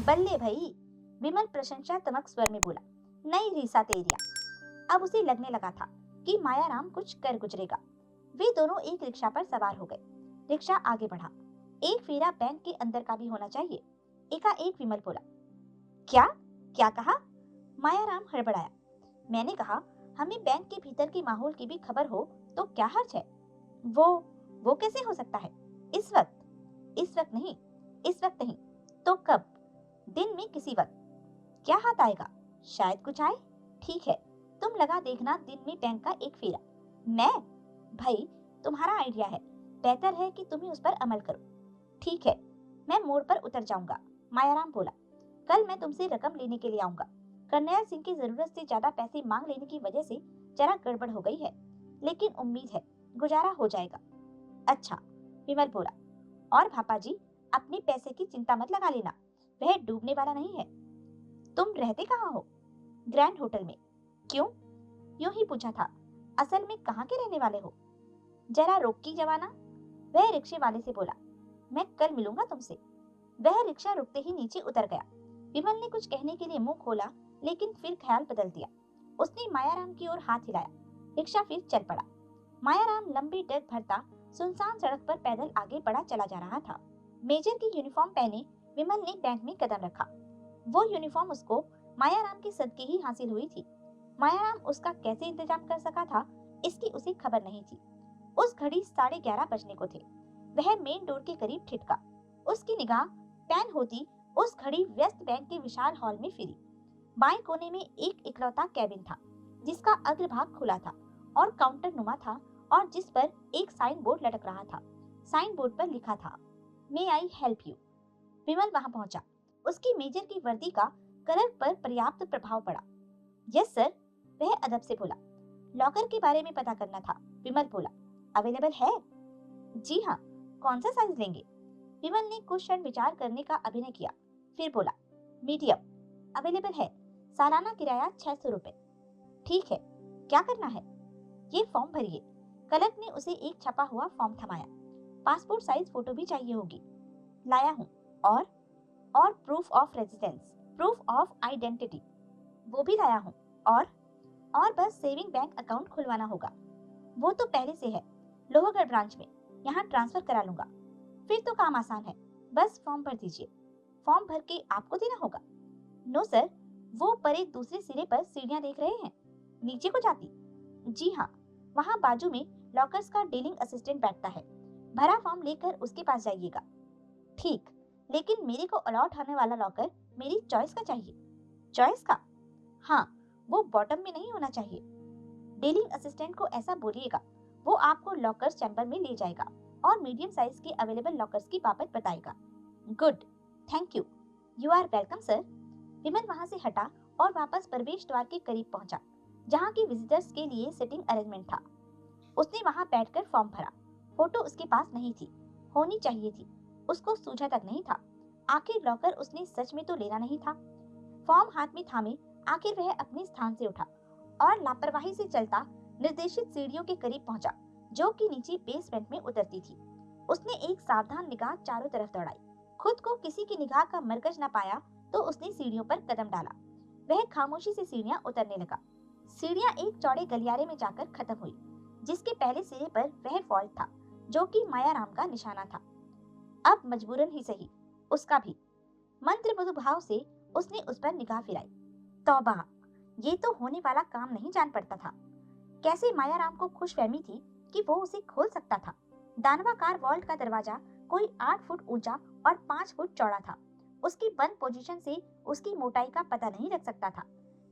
बल्ले भई, विमल प्रशंसात्मक स्वर में बोला। नई रीसा तेरिया। अब उसे लगने लगा था कि मायाराम कुछ कर गुजरेगा। वे दोनों एक रिक्शा पर सवार हो गए। रिक्शा आगे बढ़ा। एक फेरा बैंक के अंदर का भी होना चाहिए, एकाएक विमल बोला। क्या क्या कहा? मायाराम हड़बड़ाया। मैंने कहा हमें बैंक के भीतर के माहौल की भी खबर हो तो क्या हर्ज है? वो कैसे हो सकता है? इस वक्त? इस वक्त नहीं। तो कब? दिन में किसी वक्त। क्या हाथ आएगा? शायद कुछ आए। ठीक है, तुम लगा देखना दिन में बैंक का एक फेरा। मैं? भाई, तुम्हारा आइडिया है, बेहतर है कि तुम ही उस पर अमल करो। ठीक है, मैं मोड़ पर उतर जाऊंगा, मायाराम बोला। कल मैं तुमसे रकम लेने के लिए आऊंगा। करनैल सिंह की जरूरत से ज्यादा पैसे मांग लेने की वजह से जरा गड़बड़ हो गई है, लेकिन उम्मीद है गुजारा हो जाएगा। अच्छा, विमल बोला। और भापा जी, अपने पैसे की चिंता मत लगा लेना, वह डूबने वाला नहीं है। तुम रहते कहाँ हो? ग्रैंड होटल में। क्यों? यूं ही पूछा था। असल में कहाँ के रहने वाले हो? जरा रोक की जवाना, वह रिक्शे वाले से बोला। मैं कल मिलूंगा तुमसे। वह रिक्शा रुकते ही नीचे उतर गया। विमल ने कुछ कहने के लिए मुंह खोला, लेकिन फिर ख्याल बदल दिया। उसने मायाराम की ओर हाथ हिलाया। रिक्शा फिर चल पड़ा। मायाराम लंबी डग भरता सुनसान सड़क पर पैदल आगे बढ़ा चला जा रहा था। मेजर की यूनिफॉर्म पहने विमल ने बैंक में कदम रखा। वो यूनिफॉर्म उसको मायाराम के सदके ही हासिल हुई थी। मायाराम उसका कैसे इंतजाम कर सका था, इसकी उसे खबर नहीं थी। उस घड़ी 11:30 बजने को थे। वह मेन डोर के करीब ठिठका। उसकी निगाह पैन होती उस घड़ी व्यस्त बैंक के विशाल हॉल में फिरी। बाएं कोने में एक इकलौता कैबिन था, जिसका अग्रभाग खुला था और काउंटर नुमा था, और जिस पर एक साइन बोर्ड लटक रहा था। साइन बोर्ड पर लिखा था, मे आई हेल्प यू। विमल वहां पहुंचा। उसकी मेजर की वर्दी का कलर पर पर्याप्त प्रभाव पड़ा। यस सर, वह अदब से बोला। लॉकर के बारे में पता करना था, विमल बोला। अवेलेबल है? जी हाँ, कौन सा साइज लेंगे? विमल ने कुछ क्षण विचार करने का अभिनय किया, फिर बोला, मीडियम अवेलेबल है, सालाना किराया 600 रुपए। ठीक है, क्या करना है? ये फॉर्म भरिए। कलक ने उसे एक छपा हुआ फॉर्म थमाया। पासपोर्ट साइज फोटो भी चाहिए होगी। लाया हूँ। और proof of residence, proof of identity, वो भी लाया हूँ। और बस सेविंग बैंक अकाउंट खुलवाना होगा। वो तो पहले से है, लोहगढ़ ब्रांच में, यहाँ ट्रांसफर करा लूंगा। फिर तो काम आसान है, बस फॉर्म भर दीजिए। फॉर्म भर के आपको देना होगा? नो सर, वो परे दूसरे सिरे पर सीढ़ियां देख रहे हैं, नीचे को जाती। जी हाँ, वहाँ बाजू में लॉकर्स का डीलिंग असिस्टेंट बैठता है। भरा फॉर्म लेकर उसके पास जाइएगा। ठीक, लेकिन मेरे को अलॉट होने वाला लॉकर मेरी चॉइस का चाहिए। चॉइस का? हाँ, वो बॉटम में नहीं होना चाहिए। डीलिंग असिस्टेंट को ऐसा बोलिएगा, वो आपको लॉकर्स चैम्बर में ले जाएगा और मीडियम साइज के अवेलेबल लॉकर्स की बाबत बताएगा। Good, thank you. You are welcome sir. Vimal वहां से हटा और वापस प्रवेश द्वार के करीब पहुंचा, जहां की विजिटर्स के लिए सिटिंग अरेंजमेंट था। उसने वहां बैठकर फॉर्म भरा। फोटो उसके पास नहीं थी, होनी चाहिए थी, उसको सूझा तक नहीं था। आखिर लॉकर उसने सच में तो लेना नहीं था। फॉर्म हाथ में थामे आखिर वह अपने स्थान से उठा और लापरवाही से चलता निर्देशित सीढ़ियों के करीब पहुंचा, जो कि नीचे बेसमेंट में उतरती थी। उसने एक सावधान निगाह चारों तरफ दौड़ाई। खुद को किसी की निगाह का मरकज न पाया तो उसने सीढ़ियों पर कदम डाला। वह खामोशी से सीढ़ियां उतरने लगा। सीढ़ियां एक चौड़े गलियारे में जाकर खत्म हुई, जिसके पहले सिरे पर वह वॉल्ट था, जो कि मायाराम का निशाना था। अब मजबूरन ही सही, उसका भी। मंत्र मधु भाव से उसने उस पर निगाह फिराई। तौबा, ये तो होने वाला काम नहीं जान पड़ता था। कैसे मायाराम को खुशफहमी थी कि वो उसे खोल सकता था। दानवाकार वॉल्ट का दरवाजा कोई 8 फुट ऊंचा और 5 फुट चौड़ा था। उसकी बंद पोजीशन से उसकी मोटाई का पता नहीं लग सकता था,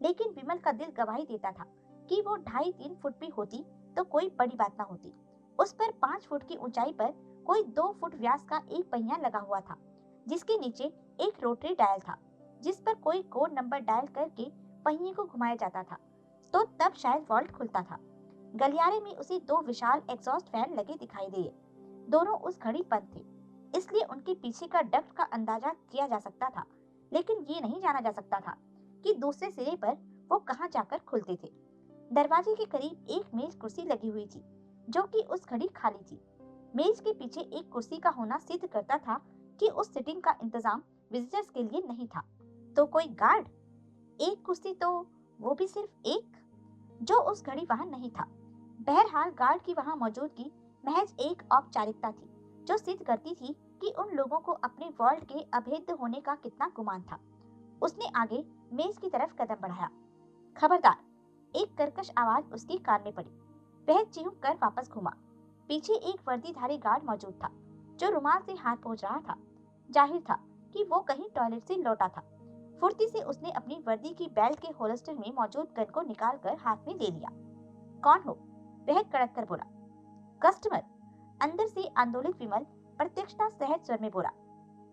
लेकिन विमल का दिल गवाही देता था कि वो 2.5-3 फुट भी होती तो कोई बड़ी बात ना होती। उस पर 5 फुट की ऊंचाई पर कोई 2 फुट व्यास का एक पहिया लगा हुआ था, जिसके नीचे एक रोटरी डायल था, जिस पर कोई कोड नंबर डायल करके पहिए को घुमाया जाता था, तो तब शायद वॉल्ट खुलता था। गलियारे में उसे 2 विशाल एग्जॉस्ट फैन लगे दिखाई दिए। दोनों उस घड़ी बंद थे, इसलिए उनके पीछे का डक्ट का अंदाजा किया जा सकता था, लेकिन ये नहीं जाना जा सकता था कि दूसरे सिरे पर वो कहाँ जाकर खुलते थे। दरवाजे के करीब एक मेज कुर्सी लगी हुई थी, जो कि उस घड़ी खाली थी। मेज के पीछे एक कुर्सी का होना सिद्ध करता था कि उस सिटिंग का इंतजाम विजिटर्स के लिए नहीं था। तो कोई गार्ड? एक कुर्सी तो वो भी सिर्फ एक, जो उस घड़ी वहां नहीं था। बहरहाल गार्ड की वहां मौजूदगी महज एक औपचारिकता थी जो सिद्ध करती थी कि उन लोगों को अपने वॉल्ट के अभेद्य होने का कितना गुमान था। उसने आगे मेज की तरफ कदम बढ़ाया। खबरदार! एक कर्कश आवाज उसके कान में पड़ी। वह चिहुक कर वापस घूमा। पीछे एक वर्दीधारी गार्ड मौजूद था जो रुमाल से हाथ पोंछ रहा था। जाहिर था कि वो कहीं टॉयलेट से लौटा था। फुर्ती से उसने अपनी वर्दी की बेल्ट के होल्स्टर में मौजूद गन को निकालकर हाथ में ले लिया। कौन हो? वह कड़क कर बोला। कस्टमर, अंदर से आंदोलित विमल प्रत्यक्षता सहज स्वर में बोला।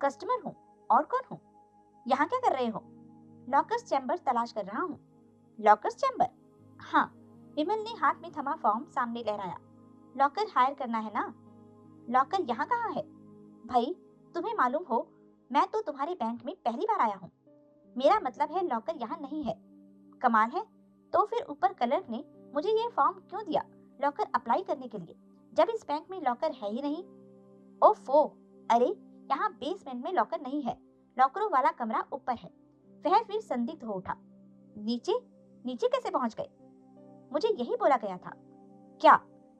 कस्टमर हूँ, और कौन हूँ? यहाँ क्या कर रहे हो? लॉकर्स चैम्बर तलाश कर रहा हूँ। Lockers chamber? हाँ। विमल ने हाथ में थमा फॉर्म सामने लहराया। लॉकर हायर करना है ना? लॉकर यहाँ कहाँ है? भाई, तुम्हें मालूम हो, मैं तो तुम्हारे बैंक में पहली बार आया हूँ। मेरा मतलब है लॉकर यहाँ नहीं है। कमाल है। तो फिर ऊपर क्लर्क ने मुझे ये फॉर्म क्यों दिया लॉकर अप्लाई करने के लिए, जब इस बैंक में लॉकर है ही नहीं? ओफो! अरे, यहाँ बेसमेंट में लॉकर नहीं है, लॉकरों वाला कमरा ऊपर है। वह फिर संदिग्ध हो उठा। नीचे? नीचे कैसे पहुंच गए? मुझे यही बोला गया था। क्या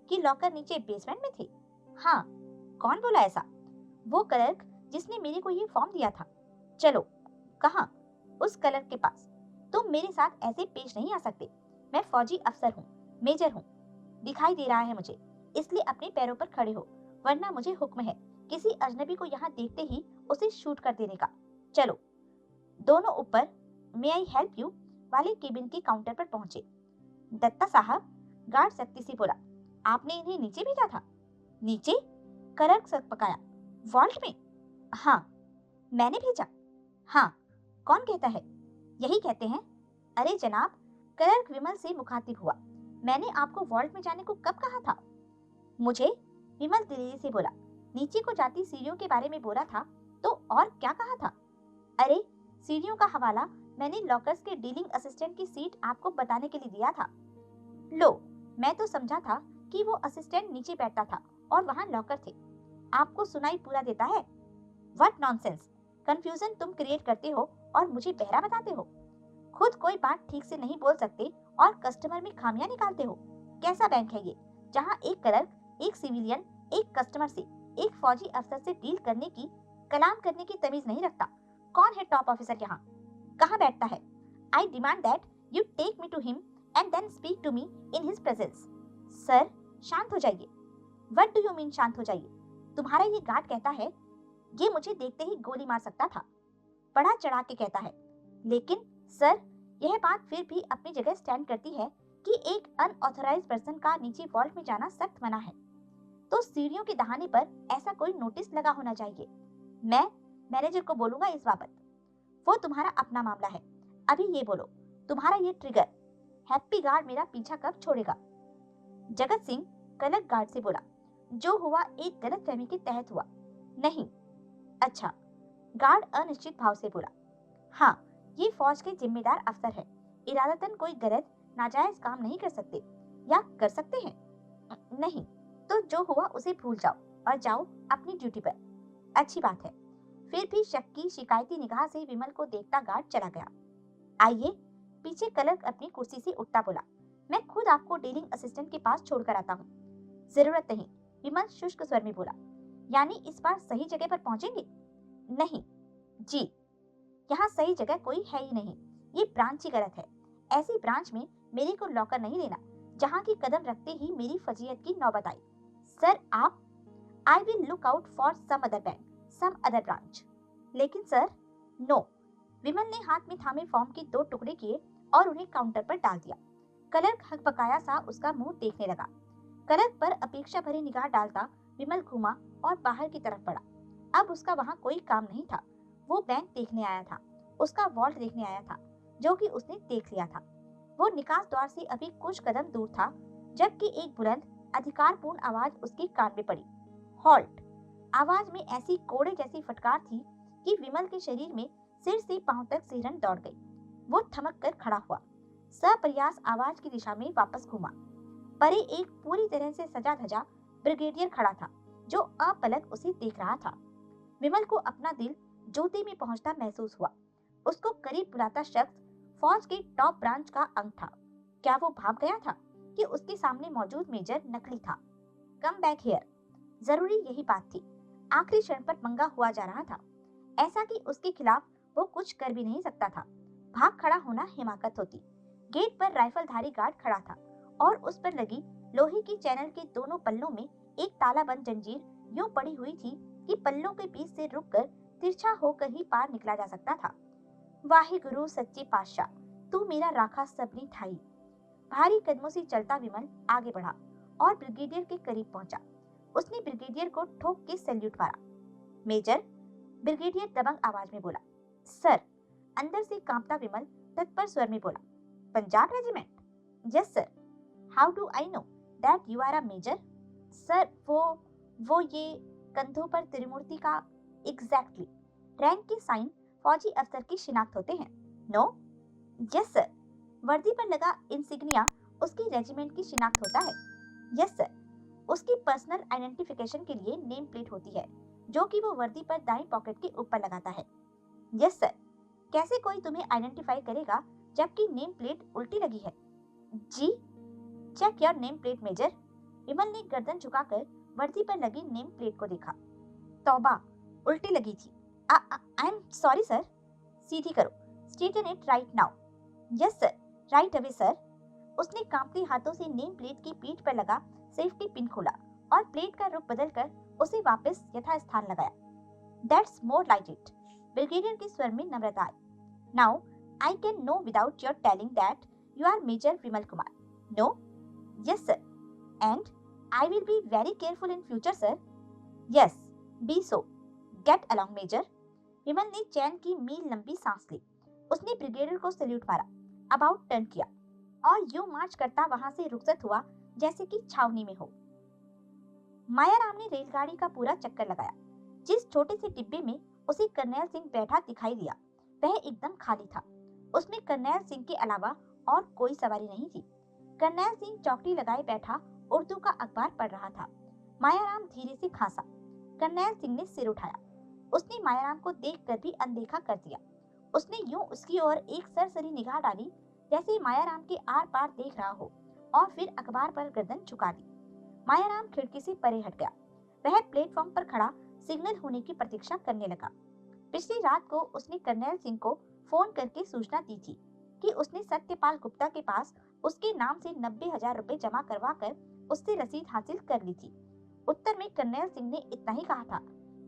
कि लॉकर नीचे बेसमेंट में थे? हाँ। कौन बोला ऐसा? वो क्लर्क जिसने मेरे को ये फॉर्म दिया था। चलो। कहाँ? उस क्लर्क के पास। तुम मेरे साथ ऐसे पेश नहीं आ सकते। मैं फौजी अफसर हूँ, मेजर हूँ। दिखाई दे रहा है मुझे, इसलिए अपने पैरों पर खड़े हो, वरना मुझे हुक्म है किसी अजनबी को यहाँ देखते ही उसे शूट कर देने का। चलो। दोनों ऊपर मे आई हेल्प यू वाले केबिन के काउंटर पर पहुंचे। दत्ता साहब, गार्ड सख्ती से बोला, आपने इन्हें नीचे भेजा था? नीचे? क्लर्क सक पकाया। वॉल्ट में? हाँ। मैंने भेजा? हाँ। कौन कहता है? यही कहते हैं। अरे जनाब, क्लर्क विमल से मुखातिब हुआ, मैंने आपको वॉल्ट में जाने को कब कहा था? मुझे? विमल दिलेरी से बोला। नीचे को जाती सीढ़ियों के बारे में बोला था, तो और क्या कहा था? अरे, सीढ़ियों का हवाला मैंने लॉकर्स के डीलिंग असिस्टेंट की सीट आपको बताने के लिए दिया था। लो, मैं तो समझा था कि वो असिस्टेंट नीचे बैठता था और वहाँ लॉकर थे। आपको सुनाई पूरा देता है? What nonsense! कंफ्यूजन तुम क्रिएट करते हो और मुझे बहरा बताते हो। खुद कोई बात ठीक से नहीं बोल सकते और कस्टमर में खामियां निकालते हो। कैसा बैंक है ये, जहाँ एक क्लर्क, एक सिविलियन, एक कस्टमर से, एक फौजी अफसर से डील करने की, कलाम करने की तमीज नहीं रखता? कौन है टॉप ऑफिसर यहाँ? कहाँ बैठता है? I demand that you take me to him and then speak to me in his presence. Sir, शांत हो जाइए। व्हाट डू यू मीन शांत हो जाइए? तुम्हारा ये गार्ड कहता है ये मुझे देखते ही गोली मार सकता था। बड़ा चढ़ा के कहता है। लेकिन सर, यह बात फिर भी अपनी जगह स्टैंड करती है कि एक अनऑथराइज्ड पर्सन का नीचे वॉल्ट में जाना सख्त मना है। तो सीढ़ियों के दहाने पर ऐसा कोई नोटिस लगा होना चाहिए। मैं मैनेजर को बोलूंगा इस बाबत। वो तुम्हारा अपना मामला है। अभी ये बोलो, तुम्हारा ये ट्रिगर, हैप्पी गार्ड मेरा पीछा कब छोड़ेगा? जगत सिंह क्लर्क गार्ड से बोला। जो हुआ एक गलतफहमी के तहत हुआ। नहीं। अच्छा। गार्ड अनिश्चित भाव से बोला। हाँ, ये फौज के जिम्मेदार अफसर है, इरादतन कोई गलत नाजायज काम नहीं कर सकते। या कर सकते हैं? नहीं। तो जो हुआ उसे भूल जाओ और जाओ अपनी ड्यूटी पर। अच्छी बात है। फिर भी शक की शिकायती निगाह से विमल को देखता गार्ड चला गया। आइए। पीछे क्लर्क अपनी कुर्सी से उठता बोला। मैं खुद आपको डीलिंग असिस्टेंट के पास छोड़कर आता हूँ। जरूरत नहीं, विमल शुष्क स्वर में बोला। यानी इस बार सही जगह पर पहुंचेंगे? नहीं। जी। यहाँ सही जगह कोई है ही नहीं। ये ब्रांच ही गलत है। ऐसी ब्रांच में मेरे को लॉकर नहीं लेना जहाँ की कदम रखते ही मेरी फजीयत की नौबत आई। सर, आप? I will look out for some other bank, some other branch. लेकिन सर, नो। विमल ने हाथ में थामे फॉर्म के 2 टुकड़े किए और उन्हें काउंटर पर डाल दिया। क्लर्क हकबकाया सा उसका मुंह देखने लगा। क्लर्क पर अपेक्षा भरी निगाह डालता विमल घूमा और बाहर की तरफ बढ़ा। अब उसका वहाँ कोई काम नहीं था। वो बैंक देखने आया था, उसका वॉल्ट देखने आया था, जो कि उसने देख लिया था। वो निकास द्वार से अभी कुछ कदम दूर था जबकि एक बुलंद अधिकारपूर्ण आवाज उसके कान में पड़ी। हॉल्ट! आवाज में ऐसी कोड़े जैसी फटकार थी कि विमल के शरीर में सिर से पांव तक सिहरन दौड़ गई। वो थमक कर खड़ा हुआ, सप्रयास आवाज की दिशा में वापस घूमा। परे एक पूरी तरह से सजा धजा ब्रिगेडियर खड़ा था जो अपलक उसे देख रहा था। विमल को अपना दिल जूते में पहुंचता महसूस हुआ। उसको करीब बुलाता शख्स फौज के टॉप ब्रांच का अंग था। क्या वो भाग गया था कि उसके सामने मौजूद मेजर नकली था? Come back here. जरूरी यही बात थी। आखिरी क्षण पर पंगा हुआ जा रहा था, ऐसा कि उसके खिलाफ वो कुछ कर भी नहीं सकता था। भाग खड़ा होना हिमाकत होती। गेट पर राइफलधारी गार्ड खड़ा था और उस पर लगी लोहे की चैनल के दोनों पल्लों में एक तालाबंद जंजीर यूं पड़ी हुई थी कि पल्लों के बीच से रुककर तिरछा होकर ही पार निकला जा सकता था। वाहे गुरु सच्चे पातशाह, तू मेरा राखा सबनी ठाई। भारी कदमों से चलता विमल आगे बढ़ा और ब्रिगेडियर के करीब पहुंचा। उसने ब्रिगेडियर को ठोक के सैल्यूट मारा। मेजर, ब्रिगेडियर दबंग आवाज में बोला। सर, अंदर से कांपता विमल तत्पर स्वर में बोला। Punjab regiment? Yes sir. How do I know that you are a major? Sir, वो ये कंधों पर त्रिमूर्ति का एग्जैक्टली रैंक के साइन फौजी अफसर की शिनाख्त होते हैं। नो? Yes sir. वर्दी पर लगा इंसिग्निया उसकी रेजिमेंट की शिनाख्त होता है। Yes sir. उसकी पर्सनल आइडेंटिफिकेशन के लिए नेम प्लेट होती है जो कि वो वर्दी पर दाएं पॉकेट के ऊपर लगाता है। Yes sir. कैसे कोई तुम्हें आइडेंटिफाई करेगा जबकि नेम प्लेट उल्टी लगी है? जी। Check your name plate major. Vimal ने गर्दन झुकाकर वर्दी पर लगी नेम प्लेट को देखा। तौबा, उल्टी लगी थी। I am sorry sir. सीधी करो। Straighten it right now. Yes sir, right away sir. उसने कांपते हाथों से नेम प्लेट की पीठ पर लगा सेफ्टी पिन खोला और प्लेट का रुख बदलकर उसे वापस यथास्थान लगाया। That's more like it. Brigadier के स्वर में नम्रता आई। Now I can know without your telling that you are major Vimal Kumar. No? Yes sir. And I will be very careful in future sir. Yes, be so. Get along major. Vimal ने चैन की मील लंबी सांस ली। उसने ब्रिगेडियर को सैल्यूट मारा, about turn किया और यूं मार्च करता वहां से रुखसत हुआ जैसे कि छावनी में हो। मायाराम ने रेलगाड़ी का पूरा चक्कर लगाया। जिस छोटे से डिब्बे में उसे कर्नैल सिंह बैठा दिखाई दिया वह एकदम खाली था। उसमें कर्नैल सिंह के अलावा और कोई सवारी नहीं थी। कर्नैल सिंह चौकड़ी लगाए बैठा उर्दू का अखबार पढ़ रहा था। मायाराम धीरे से खांसा। कर्नैल सिंह ने सिर उठाया। उसने मायाराम को देखकर भी अनदेखा कर दिया। उसने यूं उसकी ओर एक सरसरी निगाह डाली जैसे मायाराम के आर पार देख रहा हो और फिर अखबार पर गर्दन झुका दी। मायाराम खिड़की से परे हट गया। वह प्लेटफॉर्म पर खड़ा सिग्नल होने की प्रतीक्षा करने लगा। पिछली रात को उसने कर्नैल सिंह को फोन करके सूचना दी थी कि उसने सत्यपाल गुप्ता के पास उसके नाम से 90,000 रुपए जमा करवा कर उससे रसीद हासिल कर ली थी। उत्तर में कर्नैल सिंह ने इतना ही कहा था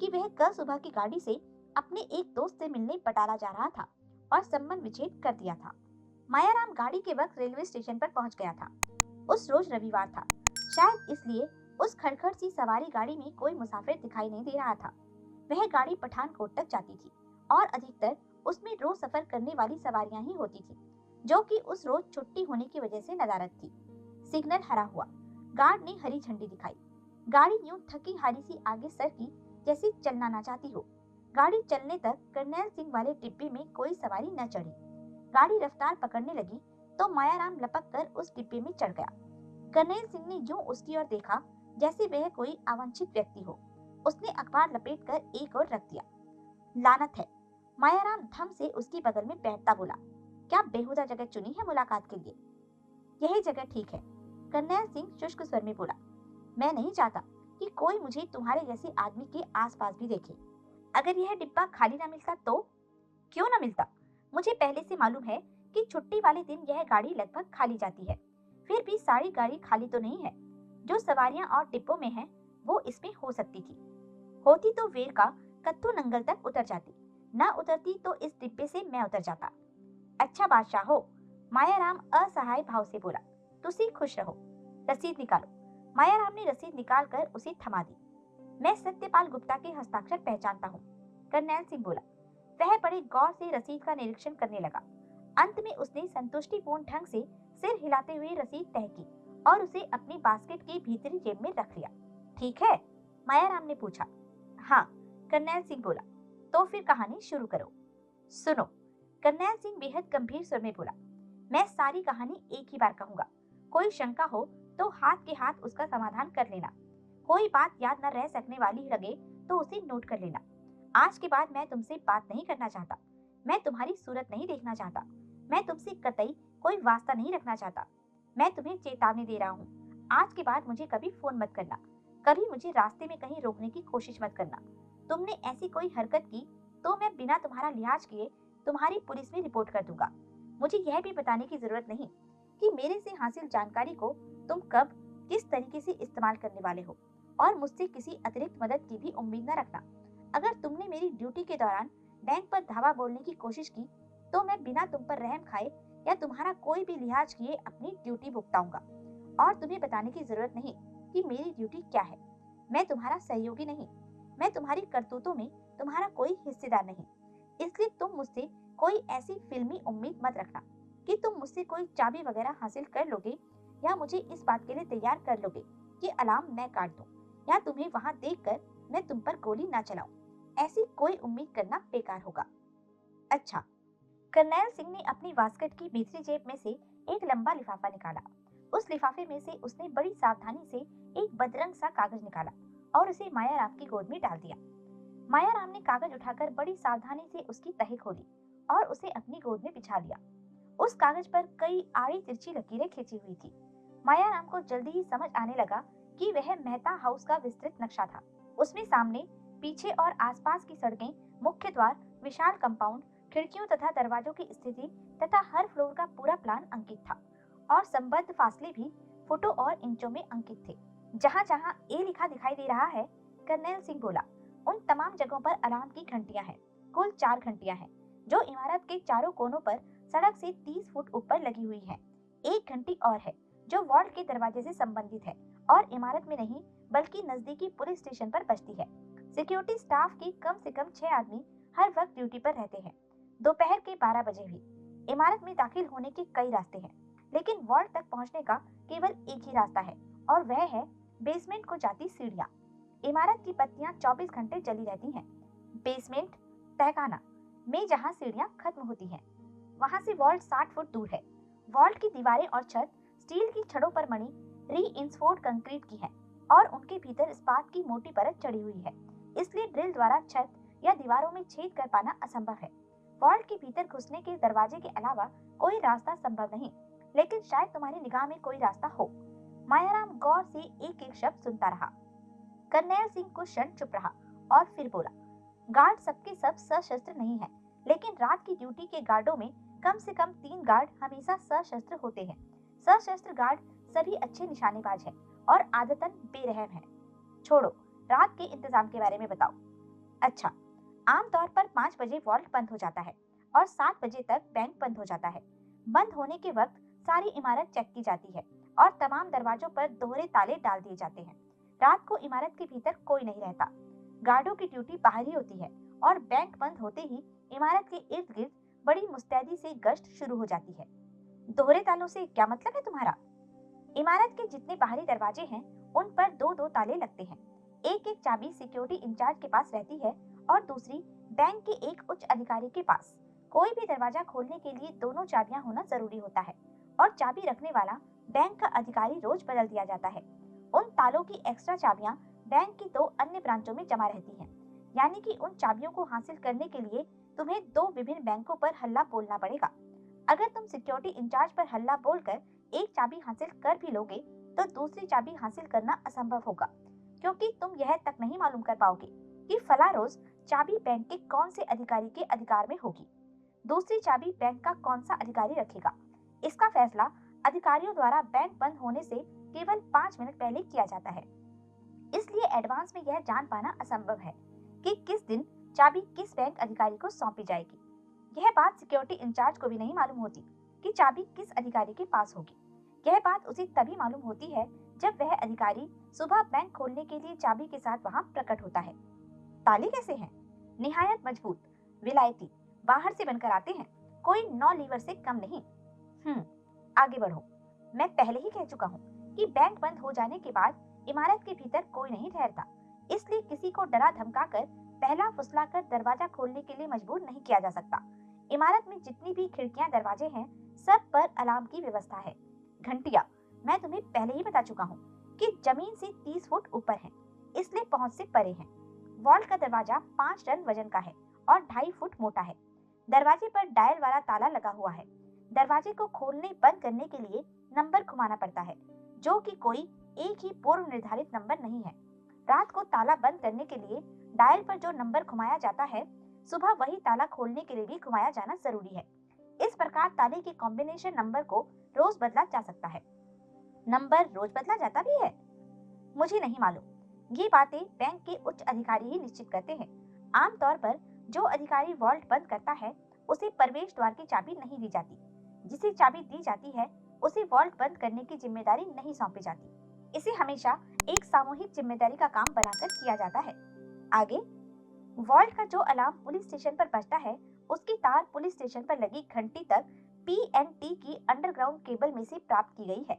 कि वह कल सुबह की गाड़ी से अपने एक दोस्त से मिलने बटाला जा रहा था और संबंध विच्छेद कर दिया था। मायाराम गाड़ी के वक्त रेलवे स्टेशन पर पहुंच गया था। उस रोज रविवार था, शायद इसलिए उस खड़खड़ सी सवारी गाड़ी में कोई मुसाफिर दिखाई नहीं दे रहा था। वह गाड़ी पठानकोट तक जाती थी और अधिकतर उसमें रोज सफर करने वाली सवारियां ही होती थी जो कि उस रोज छुट्टी होने की वजह से नदारद थी। सिग्नल हरा हुआ। गार्ड ने हरी झंडी दिखाई। गाड़ी यूं थकी हारी सी आगे सरकी जैसे चलना ना चाहती हो। गाड़ी चलने तक कर्नैल सिंह वाले डिब्बे में कोई सवारी न चढ़ी। गाड़ी रफ्तार पकड़ने लगी तो मायाराम लपक कर उस डिब्बे में चढ़ गया। कर्नैल सिंह ने यूं उसकी ओर देखा जैसे वह कोई अवांछित व्यक्ति हो। उसने अखबार लपेटकर एक ओर रख दिया। लानत है। मायाराम धम से उसकी बगल में बैठता बोला। क्या बेहुदा जगह चुनी है मुलाकात के लिए? यही जगह ठीक है, कर्नैल सिंह शुष्क स्वर में बोला। मैं नहीं चाहता कि कोई मुझे तुम्हारे जैसे आदमी के आसपास भी देखे। अगर यह डिब्बा खाली ना मिलता तो? क्यों ना मिलता? मुझे पहले से मालूम है कि छुट्टी वाले दिन यह गाड़ी लगभग खाली जाती है। फिर भी सारी गाड़ी खाली तो नहीं है। जो सवारियां और डिब्बों में हैं, वो इसमें हो सकती थी। होती तो वेर का कत्तू नंगल तक उतर जाती, ना उतरती तो इस डिब्बे से मैं उतर जाता। अच्छा बादशाह हो, मायाराम असहाय भाव से बोला। तुसी खुश रहो। रसीद निकालो। मायाराम ने रसीद निकालकर उसे थमा दी। मैं सत्यपाल गुप्ता के हस्ताक्षर पहचानता हूँ, कर्नैल सिंह बोला। वह बड़े गौर से रसीद का निरीक्षण करने लगा। अंत में उसने संतुष्टिपूर्ण ढंग से सिर हिलाते हुए रसीद तय की और उसे अपनी बास्केट की भीतरी जेब में रख लिया। ठीक है? मायाराम ने पूछा। हाँ, कर्नैल सिंह बोला। तो फिर कहानी शुरू करो। सुनो, कर्नैल सिंह बेहद गंभीर स्वर में बोला। मैं सारी कहानी एक ही बार कहूंगा। कोई शंका हो तो हाथ के हाथ उसका समाधान कर लेना। कोई बात याद न रह सकने वाली लगे तो उसे नोट कर लेना। आज के बाद मैं तुमसे बात नहीं करना चाहता। मैं तुम्हारी सूरत नहीं देखना चाहता। मैं तुमसे कतई कोई वास्ता नहीं रखना चाहता। मैं तुम्हें चेतावनी दे रहा हूँ। आज के बाद मुझे कभी फोन मत करना। कभी मुझे रास्ते में कहीं रोकने की कोशिश मत करना। तुमने ऐसी कोई हरकत की तो मैं बिना तुम्हारा लिहाज किए तुम्हारी पुलिस में रिपोर्ट कर दूंगा। मुझे यह भी बताने की जरूरत नहीं कि मेरे से हासिल जानकारी को तुम कब किस तरीके से इस्तेमाल करने वाले हो, और मुझसे किसी अतिरिक्त मदद की भी उम्मीद न रखना। अगर तुमने मेरी ड्यूटी के दौरान बैंक पर धावा बोलने की कोशिश की तो मैं बिना तुम पर रहम खाए या तुम्हारा कोई भी लिहाज किए अपनी ड्यूटी भुगताऊंगा। और तुम्हें बताने की जरूरत नहीं कि मेरी ड्यूटी क्या है। मैं तुम्हारा सहयोगी नहीं। मैं तुम्हारी करतूतों में तुम्हारा कोई हिस्सेदार नहीं। इसलिए तुम मुझसे कोई ऐसी फिल्मी उम्मीद मत रखना कि तुम मुझसे कोई चाबी वगैरह हासिल कर लोगे या मुझे इस बात के लिए तैयार कर लोगे कि अलार्म मैं काट दूं या तुम्हें वहां देखकर मैं तुम पर गोली ना चलाऊं। ऐसी कोई उम्मीद करना बेकार होगा। अच्छा। करनैल सिंह ने अपनी वास्कट की भीतरी जेब में से एक लंबा लिफाफा निकाला। उस लिफाफे में से उसने बड़ी सावधानी से एक बदरंग सा कागज निकाला और उसे मायाराम की गोद में डाल दिया। मायाराम ने कागज उठाकर बड़ी सावधानी से उसकी तह खोली और उसे अपनी गोद में बिछा लिया। उस कागज पर कई आड़ी तिरछी लकीरें खींची हुई थी। मायाराम को जल्दी ही समझ आने लगा कि वह मेहता हाउस का विस्तृत नक्शा था। उसमें सामने, पीछे और आसपास की सड़कें, मुख्य द्वार, विशाल कंपाउंड, खिड़कियों तथा दरवाजों की स्थिति तथा हर फ्लोर का पूरा प्लान अंकित था, और संबद्ध फासले भी फुटों और इंचों में अंकित थे। जहाँ जहाँ ए लिखा दिखाई दे रहा है, करनैल सिंह बोला, उन तमाम जगहों पर अलार्म की घंटियां हैं। कुल 4 घंटियां हैं जो इमारत के चारों कोनों पर सड़क से 30 फुट ऊपर लगी हुई है। एक घंटी और है जो वार्ड के दरवाजे से संबंधित है और इमारत में नहीं बल्कि नजदीकी पुलिस स्टेशन पर बजती है। सिक्योरिटी स्टाफ के कम से कम 6 आदमी हर वक्त ड्यूटी पर रहते हैं। दोपहर के 12 बजे भी। इमारत में दाखिल होने के कई रास्ते हैं, लेकिन वार्ड तक पहुंचने का केवल एक ही रास्ता है और वह है बेसमेंट को जाती सीढ़ियां। इमारत की बत्तियां 24 घंटे जली रहती हैं। बेसमेंट तहखाना में जहां सीढ़ियां खत्म होती हैं, वहां से वॉल्ट 60 फुट दूर है। वॉल्ट की दीवारें और छत स्टील की छड़ों पर बनी री-इंफोर्स्ड कंक्रीट की है और उनके भीतर इस्पात की मोटी परत चढ़ी हुई है, इसलिए ड्रिल द्वारा छत या दीवारों में छेद कर पाना असंभव है। वॉल्ट के भीतर घुसने के दरवाजे के अलावा कोई रास्ता संभव नहीं, लेकिन शायद तुम्हारी निगाह में कोई रास्ता हो। मायाराम गौर से एक एक शब्द सुनता रहा। करनैल सिंह कुछ क्षण चुप रहा और फिर बोला, गार्ड सबके सब सशस्त्र नहीं है, लेकिन रात की ड्यूटी के गार्डों में कम से कम 3 गार्ड हमेशा सशस्त्र होते हैं। सशस्त्र गार्ड सभी अच्छे निशानेबाज हैं और आदतन बेरहम हैं। छोड़ो, रात के इंतजाम के बारे में बताओ। अच्छा, आमतौर पर 5 बजे वॉल्ट बंद हो जाता है और 7 बजे तक बैंक बंद हो जाता है। बंद होने के वक्त सारी इमारत चेक की जाती है और तमाम दरवाजों पर दोहरे ताले डाल दिए जाते हैं। रात को इमारत के भीतर कोई नहीं रहता। गार्डों की ड्यूटी बाहर ही होती है और बैंक बंद होते ही इमारत के इर्द गिर्द बड़ी मुस्तैदी से गश्त शुरू हो जाती है। दोहरे तालों से क्या मतलब है तुम्हारा? इमारत के जितने बाहरी दरवाजे हैं उन पर 2-2 ताले लगते हैं। एक एक चाबी सिक्योरिटी इंचार्ज के पास रहती है और दूसरी बैंक के एक उच्च अधिकारी के पास। कोई भी दरवाजा खोलने के लिए दोनों चाबियां होना जरूरी होता है और चाबी रखने वाला बैंक का अधिकारी रोज बदल दिया जाता है। उन तालों की एक्स्ट्रा चाबियां बैंक की 2 अन्य ब्रांचों में जमा रहती हैं, यानी कि उन चाबियों को हासिल करने के लिए तुम्हें 2 विभिन्न बैंकों पर हल्ला बोलना पड़ेगा। अगर तुम सिक्योरिटी इंचार्ज पर हल्ला बोलकर एक चाबी हासिल कर भी लोगे तो दूसरी चाबी हासिल करना असंभव होगा, क्योंकि तुम यह तक नहीं मालूम कर पाओगे कि फला रोज चाबी बैंक के कौन से अधिकारी के अधिकार में होगी। दूसरी चाबी बैंक का कौन सा अधिकारी रखेगा, इसका फैसला अधिकारियों द्वारा बैंक बंद होने से केवल 5 मिनट पहले किया जाता है। इसलिए एडवांस में यह जान पाना असंभव है कि किस दिन चाबी किस बैंक अधिकारी को सौंपी जाएगी। यह बात सिक्योरिटी इंचार्ज को भी नहीं मालूम होती कि चाबी किस अधिकारी के पास होगी। यह बात उसे तभी मालूम होती है जब वह अधिकारी सुबह बैंक खोलने के लिए चाबी के साथ वहां प्रकट होता है। ताले कैसे हैं? निहायत मजबूत, विलायती, बाहर से बनकर आते हैं, कोई 9 लीवर से कम नहीं। आगे बढ़ो। मैं पहले ही कह चुका हूँ कि बैंक बंद हो जाने के बाद इमारत के भीतर कोई नहीं ठहरता, इसलिए किसी को डरा धमकाकर पहला फुसलाकर दरवाजा खोलने के लिए मजबूर नहीं किया जा सकता। इमारत में जितनी भी खिड़कियां दरवाजे हैं सब पर अलार्म की व्यवस्था है। घंटियां मैं तुम्हें पहले ही बता चुका हूँ कि जमीन से 30 फुट ऊपर है, इसलिए पहुंच से परे हैं। वॉल्ट का दरवाजा 5 टन वजन का है और 2.5 फुट मोटा है। दरवाजे पर डायल वाला ताला लगा हुआ है। दरवाजे को खोलने बंद करने के लिए नंबर घुमाना पड़ता है, जो कि कोई एक ही पूर्व निर्धारित नंबर नहीं है। रात को ताला बंद करने के लिए डायल पर जो नंबर घुमाया जाता है, सुबह वही ताला खोलने के लिए भी घुमाया जाना जरूरी है। इस प्रकार ताले के कॉम्बिनेशन नंबर को रोज बदला जा सकता है। नंबर रोज बदला जाता भी है? मुझे नहीं मालूम। ये बातें बैंक के उच्च अधिकारी ही निश्चित करते हैं। आमतौर पर जो अधिकारी वॉल्ट बंद करता है, उसे प्रवेश द्वार की चाबी नहीं दी जाती। जिसे चाबी दी जाती है, उसे वॉल्ट बंद करने की जिम्मेदारी नहीं सौंपी जाती। इसे हमेशा एक सामूहिक जिम्मेदारी का काम बनाकर किया जाता है। आगे, वॉल्ट का जो अलार्म पुलिस स्टेशन पर बजता है, उसकी तार पुलिस स्टेशन पर लगी घंटी तक पीएनटी की अंडरग्राउंड केबल में से प्राप्त की गई है।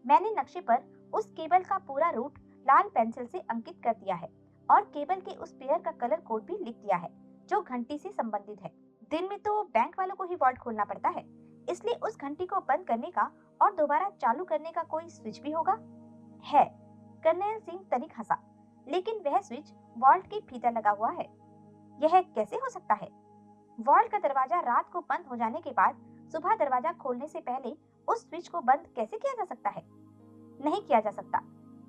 मैंने नक्शे पर उस केबल का पूरा रूट लाल पेंसिल से अंकित कर दिया है और केबल के उस पेयर का कलर कोड भी लिख दिया है जो घंटी से संबंधित है। दिन में तो बैंक वालों को ही वॉल्ट खोलना पड़ता है, इसलिए उस घंटी को बंद करने का और दोबारा चालू करने का कोई स्विच भी होगा? है। कर्नल सिंह तनिक हंसा, लेकिन वह स्विच वॉल्ट के भीतर लगा हुआ है। यह कैसे हो सकता है? वॉल्ट का दरवाजा रात को बंद हो जाने के बाद सुबह दरवाजा खोलने से पहले उस स्विच को बंद कैसे किया जा सकता है? नहीं किया जा सकता।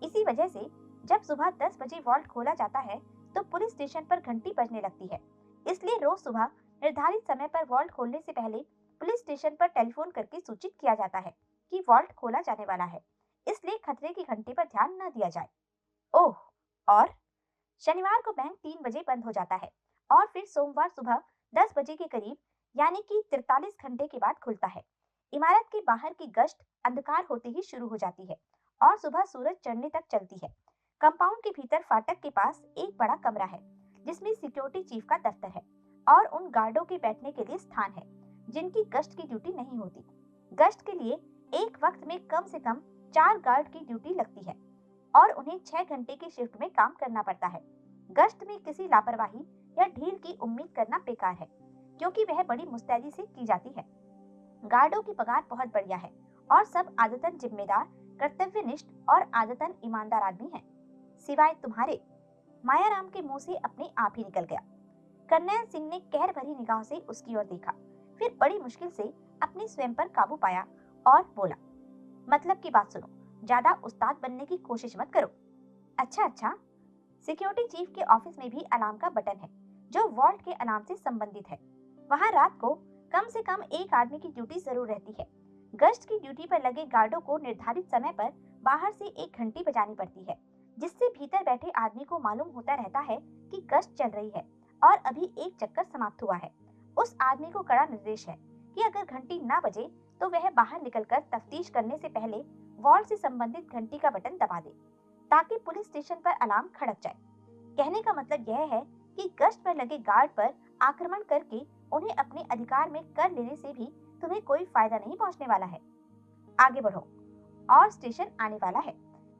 इसी वजह से जब सुबह 10 बजे वॉल्ट खोला जाता है, तो पुलिस स्टेशन पर घंटी बजने लगती है। इसलिए रोज सुबह निर्धारित समय पर वॉल्ट खोलने से पहले पुलिस स्टेशन पर टेलीफोन करके सूचित किया जाता है कि वॉल्ट खोला जाने वाला है, इसलिए खतरे की घंटी पर ध्यान न दिया जाए। ओह, और शनिवार को बैंक 3 बजे बंद हो जाता है और फिर सोमवार सुबह 10 बजे के करीब, यानी कि 43 घंटे के बाद खुलता है। इमारत के बाहर की गश्त अंधकार होते ही शुरू हो जाती है और सुबह सूरज चढ़ने तक चलती है। कंपाउंड के भीतर फाटक के पास एक बड़ा कमरा है, जिसमें सिक्योरिटी चीफ का दफ्तर है और उन गार्डों के बैठने के लिए स्थान है जिनकी गश्त की ड्यूटी नहीं होती। गश्त के लिए एक वक्त में कम से कम 4 गार्ड की ड्यूटी लगती है और उन्हें 6 घंटे की शिफ्ट में काम करना पड़ता है। गश्त में किसी लापरवाही या ढील की उम्मीद करना बेकार है, क्योंकि वह बड़ी मुस्तैदी से की जाती है। गार्डों की पगार बहुत बढ़िया है और सब आदतन जिम्मेदार, कर्तव्यनिष्ठ और आदतन ईमानदार आदमी हैं, सिवाय तुम्हारे। मायाराम के मुंह से अपने आप ही निकल गया। कर्नल सिंह ने कहर भरी निगाह से उसकी ओर देखा, फिर बड़ी मुश्किल से अपने स्वयं पर काबू पाया और बोला, मतलब की बात सुनो, ज्यादा उस्ताद बनने की कोशिश मत करो। अच्छा। सिक्योरिटी चीफ के ऑफिस में भी अलार्म का बटन है, जो वॉल्ट के अलार्म से संबंधित है। वहाँ रात को कम से कम एक आदमी की ड्यूटी जरूर रहती है। गश्त की ड्यूटी पर लगे गार्डों को निर्धारित समय पर बाहर से एक घंटी बजानी पड़ती है, जिससे भीतर बैठे आदमी को मालूम होता रहता है कि गश्त चल रही है और अभी एक चक्कर समाप्त हुआ है। उस आदमी को कड़ा निर्देश है कि अगर घंटी ना बजे तो वह बाहर निकलकर तफ्तीश करने से पहले वॉल्ट से संबंधित घंटी का बटन दबा दे, ताकि पुलिस स्टेशन पर अलार्म खड़क जाए। कहने का मतलब यह है कि गश्त पर लगे गार्ड पर आक्रमण करके उन्हें अपने अधिकार में कर लेने से भी तुम्हें कोई फायदा नहीं पहुंचने वाला है। आगे बढ़ो, और स्टेशन आने वाला है,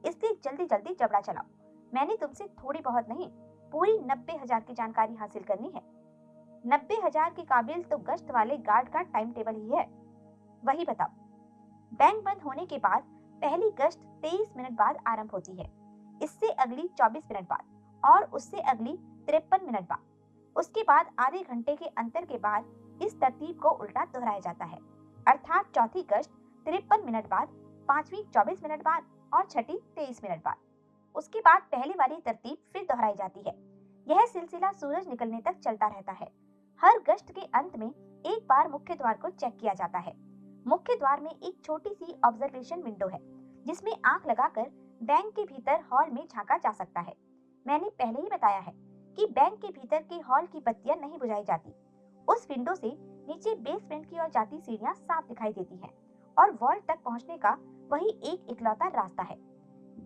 इसलिए जल्दी जल्दी जबड़ा चलाओ। मैंने तुमसे थोड़ी बहुत नहीं, पूरी 90,000 की जानकारी हासिल करनी है। 90,000 के काबिल तो गश्त वाले गार्ड का टाइम टेबल ही है। वही बताओ। बैंक बंद होने के बाद पहली गश्त 23 मिनट बाद आरंभ होती है, इससे अगली 24 मिनट बाद और उससे अगली 53 मिनट बाद। उसके बाद आधे घंटे के अंतर के बाद इस तरतीब को उल्टा दोहराया जाता है, अर्थात चौथी गश्त 53 मिनट बाद, पांचवी 24 मिनट बाद और छठी 23 मिनट बाद। उसके बाद पहले वाली तरतीब फिर दोहराई जाती है। यह सिलसिला सूरज निकलने तक चलता रहता है। हर गश्त के अंत में एक बार मुख्य द्वार को चेक किया जाता है। मुख्य द्वार में एक छोटी सी ऑब्जर्वेशन विंडो है, जिसमें आंख लगाकर बैंक के भीतर हॉल में झांका जा सकता है। मैंने पहले ही बताया है कि बैंक के भीतर के हॉल की बत्तियां नहीं बुझाई जाती। उस विंडो से नीचे बेसमेंट की ओर जाती सीढ़ियां साफ दिखाई देती हैं और वॉल्ट तक पहुंचने का वही एक इकलौता रास्ता है।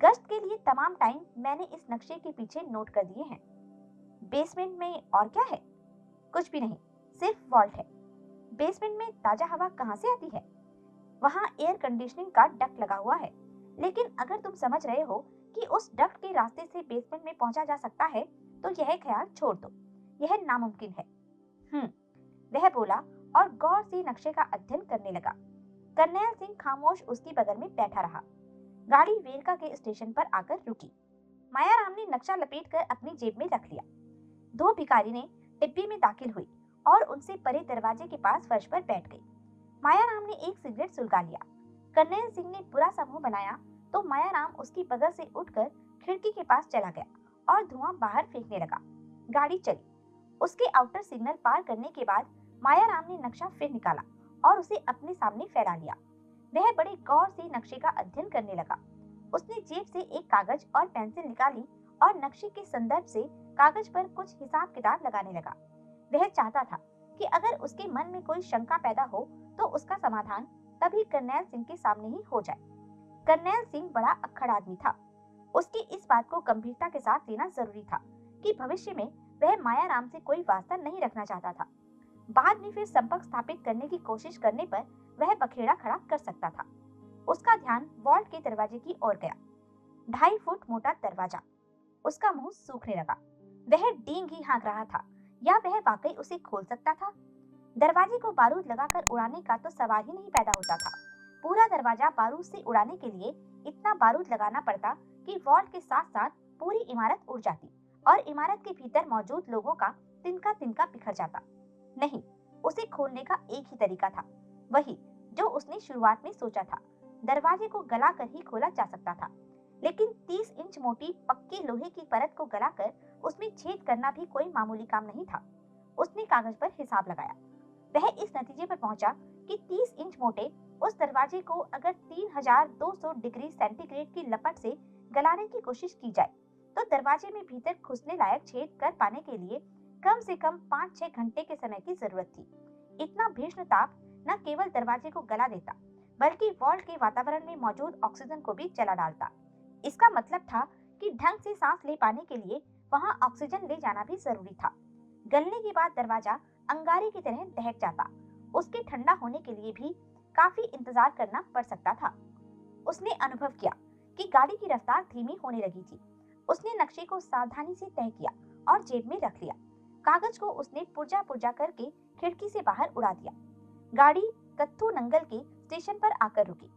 गश्त के लिए तमाम टाइम मैंने इस नक्शे के पीछे नोट कर दिए हैं। बेसमेंट में और क्या है? कुछ भी नहीं, सिर्फ वॉल्ट है। बेसमेंट में ताजा हवा कहाँ से आती है? वहाँ एयर कंडीशनिंग का डक्ट लगा हुआ है, लेकिन अगर तुम समझ रहे हो कि उस डक्ट के रास्ते से बेसमेंट में पहुंचा जा सकता है, तो यह ख्याल छोड़ दो, यह नामुमकिन है। वह बोला और गौर से नक्शे का अध्ययन करने लगा। कर्नल सिंह खामोश उसके बगल में बैठा रहा। गाड़ी वेरका के स्टेशन पर आकर रुकी। मायाराम ने नक्शा लपेटकर अपनी जेब में रख लिया। दो भिखारी ने डिब्बे में दाखिल हुई और उनसे परे दरवाजे के पास फर्श पर बैठ गई। मायाराम ने एक सिगरेट सुलगा लिया। करनैल सिंह ने बुरा सा मुंह बनाया तो मायाराम उसकी बगल से उठकर खिड़की के पास चला गया और धुआं बाहर फेंकने लगा। गाड़ी चली। उसके आउटर सिग्नल पार करने के बाद मायाराम ने नक्शा फिर निकाला और उसे अपने सामने फैला लिया। वह बड़े गौर से नक्शे का अध्ययन करने लगा। उसने जेब से एक कागज और पेंसिल निकाली और नक्शे के संदर्भ से कागज पर कुछ हिसाब किताब लगाने लगा। वह चाहता था कि अगर उसके मन में कोई शंका पैदा हो तो उसका समाधान तभी करनैल सिंह के सामने ही हो जाए। करनैल सिंह बड़ा अक्खड़ आदमी था। उसकी इस बात को गंभीरता के साथ लेना जरूरी था कि भविष्य में वह मायाराम से कोई वास्ता नहीं रखना चाहता था। बाद में फिर संपर्क स्थापित करने की कोशिश करने पर वह बखेड़ा खड़ा कर सकता था। उसका ध्यान वॉल्ट के दरवाजे की ओर गया। 2.5 फुट मोटा दरवाजा। उसका मुंह सूखने लगा। वह डींग ही हाँक रहा था या वह वाकई उसे खोल सकता था। दरवाजे को बारूद लगाकर उड़ाने का तो सवाल ही नहीं पैदा होता था। पूरा दरवाजा बारूद से उड़ाने के लिए इतना बारूद लगाना पड़ता कि वॉल्ट के साथ साथ पूरी इमारत उड़ जाती और इमारत के भीतर मौजूद लोगों का तिनका तिनका बिखर जाता। नहीं, उसे खोलने का एक ही तरीका था, वही जो उसने शुरुआत में सोचा था। दरवाजे को गलाकर ही खोला जा सकता था, लेकिन 30 इंच मोटी पक्की लोहे की परत को गलाकर उसमें छेद करना भी कोई मामूली काम नहीं था। उसने कागज पर हिसाब लगाया। वह इस नतीजे पर पहुंचा कि 30 इंच मोटे उस दरवाजे को अगर 3200 डिग्री सेंटीग्रेड की लपट से गलाने की कोशिश की जाए तो दरवाजे में भीतर घुसने लायक छेद कर पाने के लिए कम से कम 5-6 घंटे के समय की जरूरत थी। इतना भीषण ताप न केवल दरवाजे को गला देता बल्कि वॉल्ट के वातावरण में मौजूद ऑक्सीजन को भी जला डालता। इसका मतलब था कि ढंग से सांस ले पाने के लिए वहां ऑक्सीजन ले जाना भी जरूरी था। गलने के बाद दरवाजा अंगारे की तरह दहक जाता। उसके ठंडा होने के लिए भी काफी इंतजार करना पड़ सकता था। उसने अनुभव किया कि गाड़ी की रफ्तार धीमी होने लगी थी। उसने नक्शे को सावधानी से तय किया और जेब में रख लिया। कागज को उसने पुर्जा पुर्जा करके खिड़की से बाहर उड़ा दिया। गाड़ी कत्थू नंगल के स्टेशन पर आकर रुकी।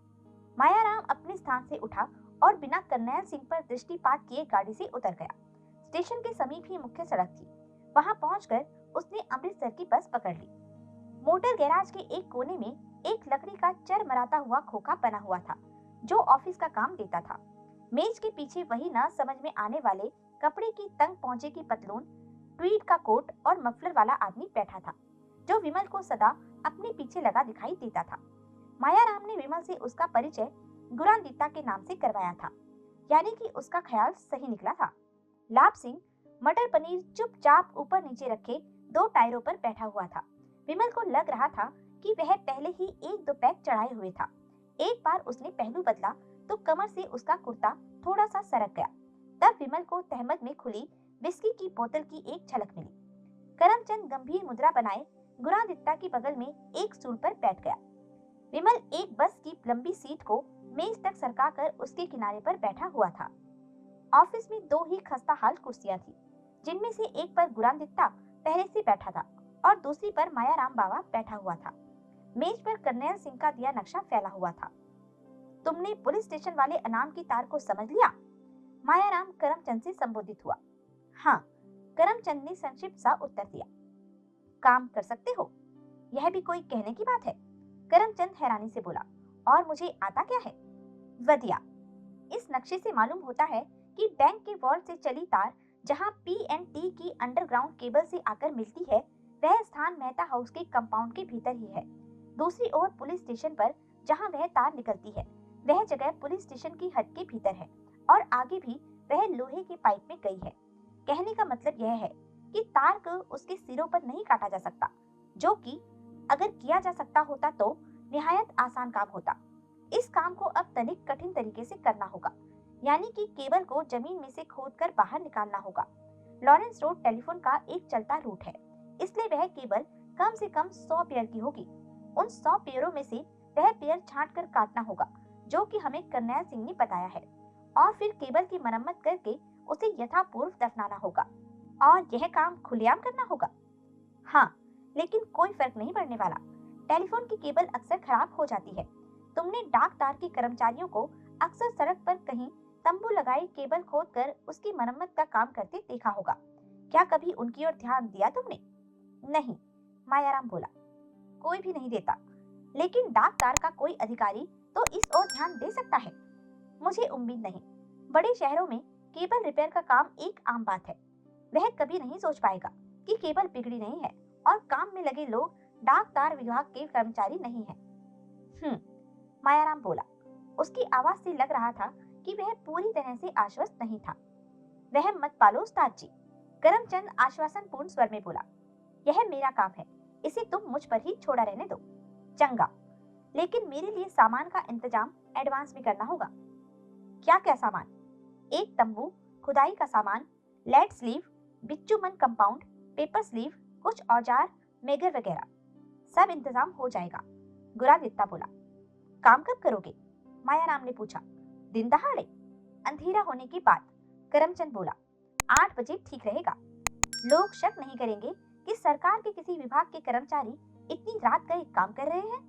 मायाराम अपने स्थान से उठा और बिना करनैल सिंह पर दृष्टिपात किए गाड़ी से उतर गया। स्टेशन के समीप ही मुख्य सड़क थी। वहां पहुंचकर उसने अमृतसर की बस पकड़ ली। मोटर गैराज के एक कोने में एक लकड़ी का चरमराता हुआ खोखा बना हुआ था जो ऑफिस का काम देता था। मेज के पीछे वही न समझ में आने वाले कपड़े की तंग पहुंचे की पतलून, ट्वीड का कोट और मफलर वाला आदमी बैठा था जो विमल को सदा अपने पीछे लगा दिखाई देता था। मायाराम ने विमल से उसका परिचय गुरांदिता के नाम से करवाया था, यानी कि उसका ख्याल सही निकला था। लाभ सिंह मटर पनीर चुपचाप ऊपर नीचे रखे 2 टायरों पर बैठा हुआ था। विमल को लग रहा था कि वह पहले ही 1-2 पैक चढ़ाए हुए था। एक बार उसने पहलू बदला तो कमर से उसका कुर्ता थोड़ा सा सरक गया। तब विमल को तहमद में खुली विस्की की बोतल की एक झलक मिली। करमचंद गंभीर मुद्रा बनाए गुरांदिता की बगल में एक स्टूल पर बैठ गया। विमल एक बस की लंबी सीट को मेज तक सरकाकर उसके किनारे पर बैठा हुआ था। ऑफिस में 2 ही खस्ताहाल कुर्सियां थी, जिनमें से एक पर गुरांदिता पहले से बैठा था और दूसरी पर मायाराम बाबा बैठा हुआ था। मेज पर करनैल सिंह का दिया नक्शा फैला हुआ था। तुमने पुलिस स्टेशन वाले अनाम की तार को समझ लिया? मायाराम करमचंद से संबोधित हुआ। हाँ, करमचंद ने संक्षिप्त सा उत्तर दिया। काम कर सकते हो? यह भी कोई कहने की बात है? करमचंद हैरानी से बोला। और मुझे आता क्या है? वधिया। इस नक्शे से मालूम होता है कि बैंक के वॉल्ट से चली तार जहां P&T की अंडरग्राउंड केबल से आकर मिलती है, वह स्थान मेहता हाउस के कंपाउंड के भीतर ही है। दूसरी ओर पुलिस स्टेशन पर जहां वह तार निकलती है, वह जगह पुलिस स्टेशन की हद के भीतर है और आगे भी वह लोहे के पाइप में गई है। कहने का मतलब यह है कि तार को उसके सिरों पर नहीं काटा जा सकता, जो कि अगर किया जा सकता होता तो निहायत आसान काम होता। इस काम को अब तनिक कठिन तरीके से करना होगा, यानी कि केबल को जमीन में से खोदकर बाहर निकालना होगा। लॉरेंस रोड टेलीफोन का एक चलता रूट है, इसलिए वह केबल कम से कम 100 पेयर की होगी। उन 100 पेयरों में से वह पेयर छांट कर काटना होगा, जो कि हमें करनैल सिंह ने बताया है, और फिर केबल की मरम्मत करके उसे यथापूर्व दफनाना होगा। और यह काम खुलेआम करना होगा। हाँ, लेकिन कोई फर्क नहीं पड़ने वाला। टेलीफोन की केबल अक्सर खराब हो जाती है। तुमने डाक तार के कर्मचारियों को अक्सर सड़क पर कहीं तंबू लगाए केबल खोदकर उसकी मरम्मत का काम करते देखा होगा। क्या कभी उनकी ओर ध्यान दिया तुमने? नहीं, मायाराम बोला, कोई भी नहीं देता, लेकिन डाक तार का कोई अधिकारी तो इस ओर ध्यान दे सकता है। मुझे उम्मीद नहीं। बड़े शहरों में केबल रिपेयर का काम एक आम बात है। वह कभी नहीं सोच पाएगा कि केबल बिगड़ी नहीं है और काम में लगे लोग डाक तार विभाग के कर्मचारी नहीं हैं। मायाराम बोला। उसकी आवाज से लग रहा था कि वह पूरी तरह से आश्वस्त नहीं था। वह मत पालो उस्ताद जी, करमचंद आश्वासन पूर्ण स्वर में बोला। यह मेरा काम है, इसे तुम मुझ पर ही छोड़ा रहने दो। चंगा, लेकिन मेरे लिए सामान का इंतजाम एडवांस में करना होगा। क्या क्या सामान? एक तंबू, खुदाई का सामान, लेड स्लीव, बिच्चूमन कंपाउंड, पेपर स्लीव, कुछ औजार, मेगर वगैरह। सब इंतजाम हो जाएगा, गुरादित्ता बोला। काम कब करोगे? मायाराम ने पूछा। दिन दहाड़े, अंधेरा होने के बाद, करमचंद बोला। 8 बजे ठीक रहेगा। लोग शक नहीं करेंगे कि सरकार के किसी विभाग के कर्मचारी इतनी रात गए काम कर रहे हैं।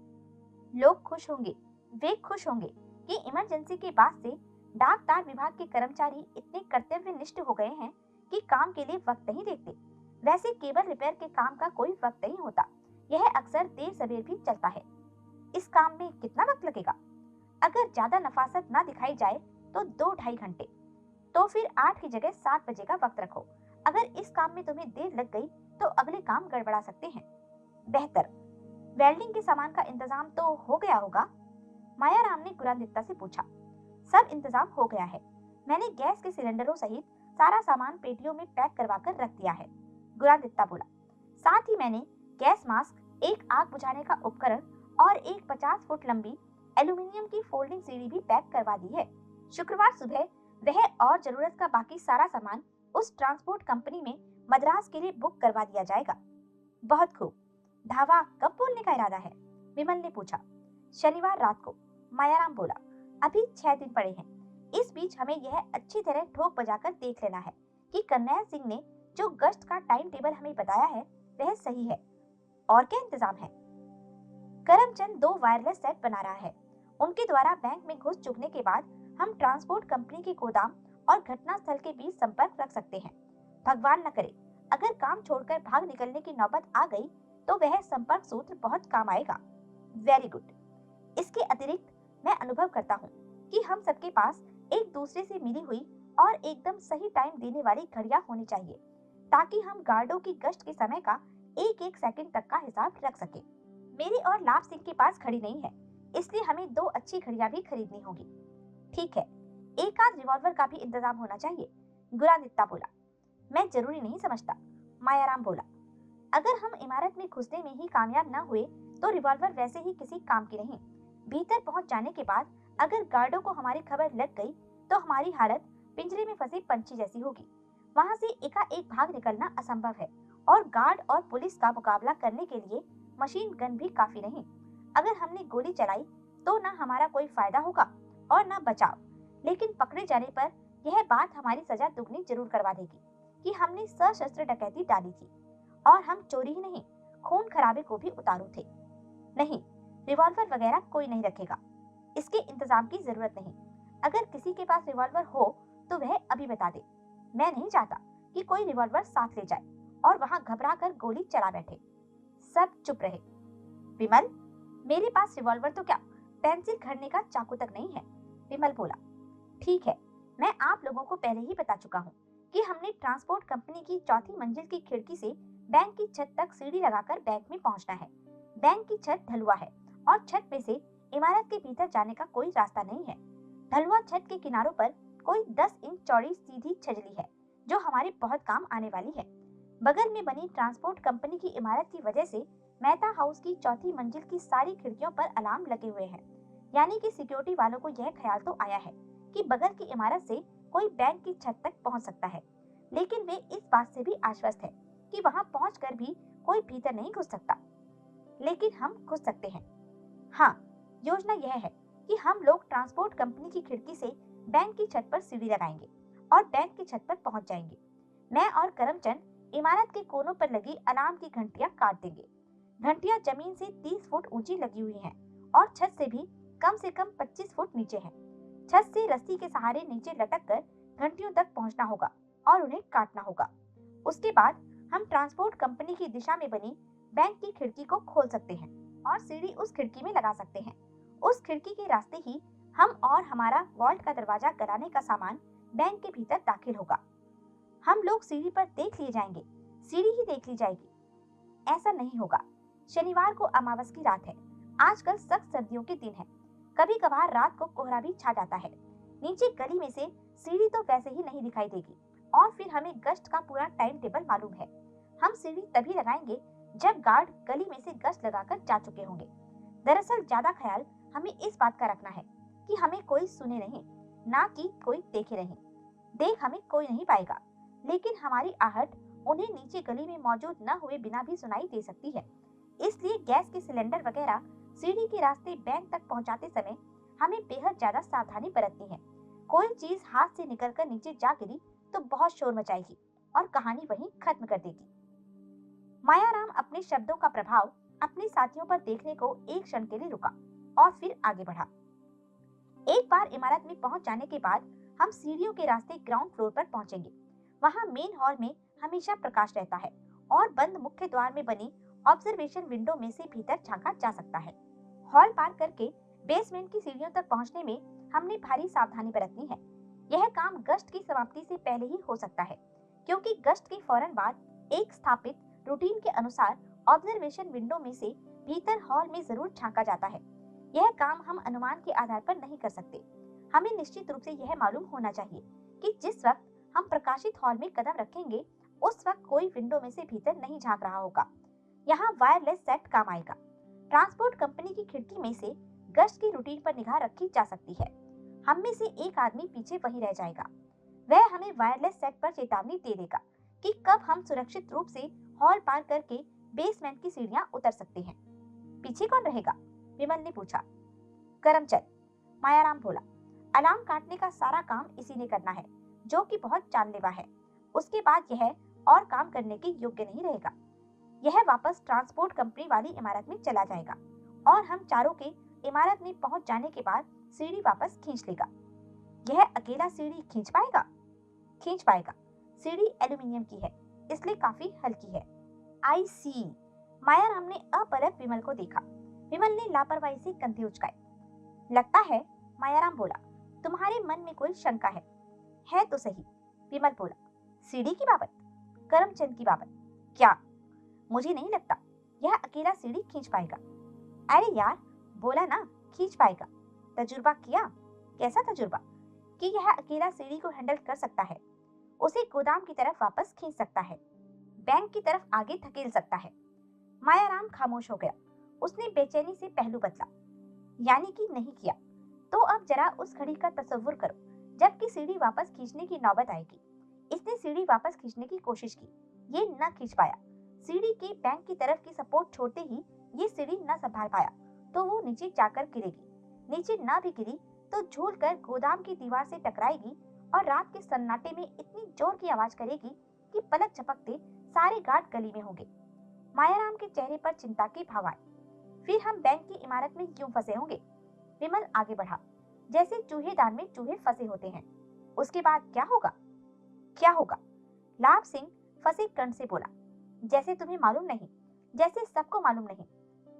लोग खुश होंगे, वे खुश होंगे कि इमरजेंसी के बाद से डाक तार विभाग के कर्मचारी इतने कर्तव्यनिष्ठ हो गए हैं कि काम के लिए वक्त नहीं देखते। वैसे केबल रिपेयर के काम का कोई वक्त नहीं होता, यह अक्सर देर सवेर भी चलता है। इस काम में कितना वक्त लगेगा? अगर ज्यादा नफासत ना दिखाई जाए तो 2-2.5 घंटे। तो फिर 8 की जगह 7 बजे का वक्त रखो। अगर इस काम में तुम्हें देर लग गई तो अगले काम गड़बड़ा सकते हैं। बेहतर। वेल्डिंग के सामान का इंतजाम तो हो गया होगा? मायाराम ने गुरादित्ता से पूछा। सब इंतजाम हो गया है। मैंने गैस के सिलेंडरों सहित सारा सामान पेटियों में पैक करवा कर रख दिया है, गुरादित्ता बोला। साथ ही मैंने गैस मास्क, एक आग बुझाने का उपकरण और एक 50 फुट लंबी एल्यूमिनियम की फोल्डिंग सीढ़ी भी पैक करवा दी है। शुक्रवार सुबह वह और जरूरत का बाकी सारा सामान उस ट्रांसपोर्ट कंपनी में मद्रास के लिए बुक करवा दिया जाएगा। बहुत खूब। धावा कब बोलने का इरादा है? विमल ने पूछा। शनिवार रात को, मायाराम बोला। अभी 6 दिन पड़े हैं। इस बीच हमें यह अच्छी तरह ठोक बजाकर देख लेना है कि करनैल सिंह ने जो गश्त का टाइम टेबल हमें बताया है वह सही है। और क्या इंतजाम है? करमचंद 2 वायरलेस सेट बना रहा है। उनके द्वारा बैंक में घुस चुकने के बाद हम ट्रांसपोर्ट कंपनी के गोदाम और घटना स्थल के बीच संपर्क रख सकते हैं। भगवान न करे अगर काम छोड़कर भाग निकलने की नौबत आ गई तो वह संपर्क सूत्र बहुत काम आएगा। Very good. इसके अतिरिक्त मैं अनुभव करता हूँ कि हम सबके पास एक दूसरे से मिली हुई और एकदम सही टाइम देने वाली घड़ियां होनी चाहिए, ताकि हम गार्डों की गश्त के समय का एक एक सेकंड तक का हिसाब रख सके। मेरी और लाभ सिंह के पास घड़ी नहीं है, इसलिए हमें 2 अच्छी घड़ियां भी खरीदनी होगी। ठीक है, एक आध रिवॉल्वर का भी इंतजाम होना चाहिए, गुरादित्ता बोला। मैं जरूरी नहीं समझता, मायाराम बोला। अगर हम इमारत में घुसने में ही कामयाब न हुए तो रिवॉल्वर वैसे ही किसी काम की नहीं। भीतर पहुंच जाने के बाद अगर गार्डों को हमारी खबर लग गई तो हमारी हालत पिंजरे में फंसे पंछी जैसी होगी। वहां से एकाएक भाग निकलना असंभव है और गार्ड और पुलिस का मुकाबला करने के लिए मशीन गन भी काफी नहीं। अगर हमने गोली चलाई तो ना हमारा कोई फायदा होगा और ना बचाव, लेकिन पकड़े जाने पर यह बात हमारी सजा दुगनी जरूर करवा देगी कि हमने सशस्त्र डकैती डाली थी और हम चोरी ही नहीं खून खराबे को भी उतारू थे। नहीं, रिवॉल्वर वगैरह कोई नहीं रखेगा, इसके इंतजाम की जरूरत नहीं। अगर किसी के पास रिवॉल्वर हो तो वह अभी बता दे। मैं नहीं चाहता कि कोई रिवॉल्वर साथ ले जाए और वहां घबरा कर गोली चला बैठे। सब चुप रहे। विमल, मेरे पास रिवॉल्वर तो क्या पेंसिल घड़ने का चाकू तक नहीं है, विमल बोला। ठीक है, मैं आप लोगों को पहले ही बता चुका हूँ कि हमने ट्रांसपोर्ट कंपनी की 4थी मंजिल की खिड़की से बैंक की छत तक सीढ़ी लगाकर बैंक में पहुंचना है। बैंक की छत ढलुआ है और छत में से इमारत के भीतर जाने का कोई रास्ता नहीं है। ढलुआ छत के किनारों पर कोई 10 इंच चौड़ी सीधी छजली है जो हमारे बहुत काम आने वाली है। बगल में बनी ट्रांसपोर्ट कंपनी की इमारत की वजह से मेहता हाउस की 4थी मंजिल की सारी खिड़कियों पर अलार्म लगे हुए हैं, यानी कि सिक्योरिटी वालों को यह ख्याल तो आया है कि बगल की इमारत से कोई बैंक की छत तक पहुंच सकता है, लेकिन वे इस बात से भी आश्वस्त है कि वहां पहुंचकर भी कोई भीतर नहीं घुस सकता, लेकिन हम घुस सकते हैं। हाँ, योजना यह है कि हम लोग ट्रांसपोर्ट कंपनी की खिड़की से बैंक की छत पर सीढ़ी लगाएंगे और बैंक की छत पर पहुंच जाएंगे। मैं और करमचंद इमारत के कोनों पर लगी अलार्म की घंटियां काट देंगे। घंटियां जमीन से 30 फुट ऊंची लगी हुई हैं और छत से भी कम से कम 25 फुट नीचे है। छत से रस्सी के सहारे नीचे लटक कर घंटियों तक पहुंचना होगा और उन्हें काटना होगा। उसके बाद हम ट्रांसपोर्ट कंपनी की दिशा में बनी बैंक की खिड़की को खोल सकते हैं और सीढ़ी उस खिड़की में लगा सकते हैं। उस खिड़की के रास्ते ही हम और हमारा वॉल्ट का दरवाजा कराने का सामान बैंक के भीतर दाखिल होगा। हम लोग सीढ़ी पर देख लिए जाएंगे, सीढ़ी ही देख ली जाएगी। ऐसा नहीं होगा। शनिवार को अमावस की रात है। आजकल सख्त सर्दियों के दिन है। कभी कभार रात को कोहरा भी छा जाता है। नीचे गली में से सीढ़ी तो वैसे ही नहीं दिखाई देगी और फिर हमें गश्त का पूरा टाइम टेबल मालूम है। हम सीढ़ी तभी लगाएंगे जब गार्ड गली में से गश्त लगाकर जा चुके होंगे। दरअसल ज्यादा ख्याल हमें इस बात का रखना है कि हमें कोई सुने नहीं, ना कि कोई देखे नहीं। देख हमें कोई नहीं पाएगा, लेकिन हमारी आहट उन्हें नीचे गली में मौजूद न हुए बिना भी सुनाई दे सकती है। इसलिए गैस के सिलेंडर वगैरह सीढ़ी के रास्ते बैंक तक पहुंचाते समय हमें बेहद ज्यादा सावधानी बरतनी है। कोई चीज हाथ से निकलकर नीचे जा गिरी तो बहुत शोर मचाएगी और कहानी वहीं खत्म कर देगी। मायाराम अपने शब्दों का प्रभाव अपने साथियों पर देखने को एक क्षण के लिए रुका और फिर आगे बढ़ा। एक बार इमारत में पहुंच जाने के बाद हम सीढ़ियों के रास्ते ग्राउंड फ्लोर पर पहुंचेंगे। वहां मेन हॉल में हमेशा प्रकाश रहता है और बंद मुख्य द्वार में बनी ऑब्जर्वेशन विंडो में से भीतर झांका जा सकता है। हॉल पार करके बेसमेंट की सीढ़ियों तक पहुंचने में हमने भारी सावधानी बरतनी है। यह काम गश्त की समाप्ति से पहले ही हो सकता है, क्योंकि गश्त के फौरन बाद एक स्थापित रूटीन के अनुसार ऑब्जर्वेशन विंडो में से भीतर हॉल में जरूर झांका जाता है। यह काम हम अनुमान के आधार पर नहीं कर सकते। हमें निश्चित रूप से यह मालूम होना चाहिए कि जिस वक्त हम प्रकाशित हॉल में कदम रखेंगे उस वक्त कोई विंडो में से भीतर नहीं झांक रहा होगा। यहाँ वायरलेस सेट काम आएगा। ट्रांसपोर्ट कंपनी की खिड़की में से गश्त की रूटीन पर निगाह रखी जा सकती है। हम में से एक आदमी पीछे वही रह जाएगा। वह हमें वायरलेस सेट पर चेतावनी दे देगा कि कब हम सुरक्षित रूप से हॉल पार करके बेसमेंट की सीढ़ियां उतर सकते हैं। पीछे कौन रहेगा? विमल ने पूछा। करमचंद, मायाराम बोला। अलार्म काटने का सारा काम इसी ने करना है, जो कि बहुत जानलेवा है। उसके बाद यह और काम करने के योग्य नहीं रहेगा। यह वापस ट्रांसपोर्ट कंपनी वाली इमारत में चला जाएगा और हम चारों के इमारत में पहुंच जाने के बाद सीढ़ी वापस खींच लेगा। यह अकेला सीढ़ी खींच पाएगा? खींच पाएगा। सीढ़ी एल्यूमिनियम की है, इसलिए काफी हल्की है। आई सी। मायाराम ने अपलक विमल को देखा। विमल ने लापरवाही से कंधे उचकाए। लगता है, मायाराम बोला, तुम्हारे मन में कोई शंका है। है तो सही, विमल बोला। सीढ़ी की बाबत? करमचंद की बाबत। क्या? मुझे नहीं लगता यह अकेला सीढ़ी खींच पाएगा। अरे यार, बोला ना खींच पाएगा। तजुर्बा किया? कैसा तजुर्बा? कि यह अकेला सीढ़ी को हैंडल कर सकता है, उसे गोदाम की तरफ वापस खींच सकता है, बैंक की तरफ आगे धकेल सकता है। मायाराम खामोश हो गया। उसने बेचैनी से पहलू बदला। यानी कि नहीं किया। तो अब जरा उस घड़ी का तसव्वुर करो जबकि सीढ़ी वापस खींचने की नौबत आएगी। इसने सीढ़ी वापस खींचने की कोशिश की, ये न खींच पाया। सीढ़ी के बैंक की तरफ की सपोर्ट छोड़ते ही ये सीढ़ी न संभाल पाया तो वो नीचे जाकर गिरेगी। नीचे ना भी गिरी तो झूल कर गोदाम की दीवार से टकराएगी और रात के सन्नाटे में इतनी जोर की आवाज करेगी कि पलक झपकते सारे गार्ड गली में होंगे। मायाराम के चेहरे पर चिंता के भाव आए। फिर हम बैंक की इमारत में क्यों फंसे होंगे? विमल आगे बढ़ा। जैसे चूहेदान में चूहे फंसे होते हैं। उसके बाद क्या होगा? क्या होगा? लाभ सिंह फंसे कंठ से बोला। जैसे तुम्हें मालूम नहीं, जैसे सबको मालूम नहीं।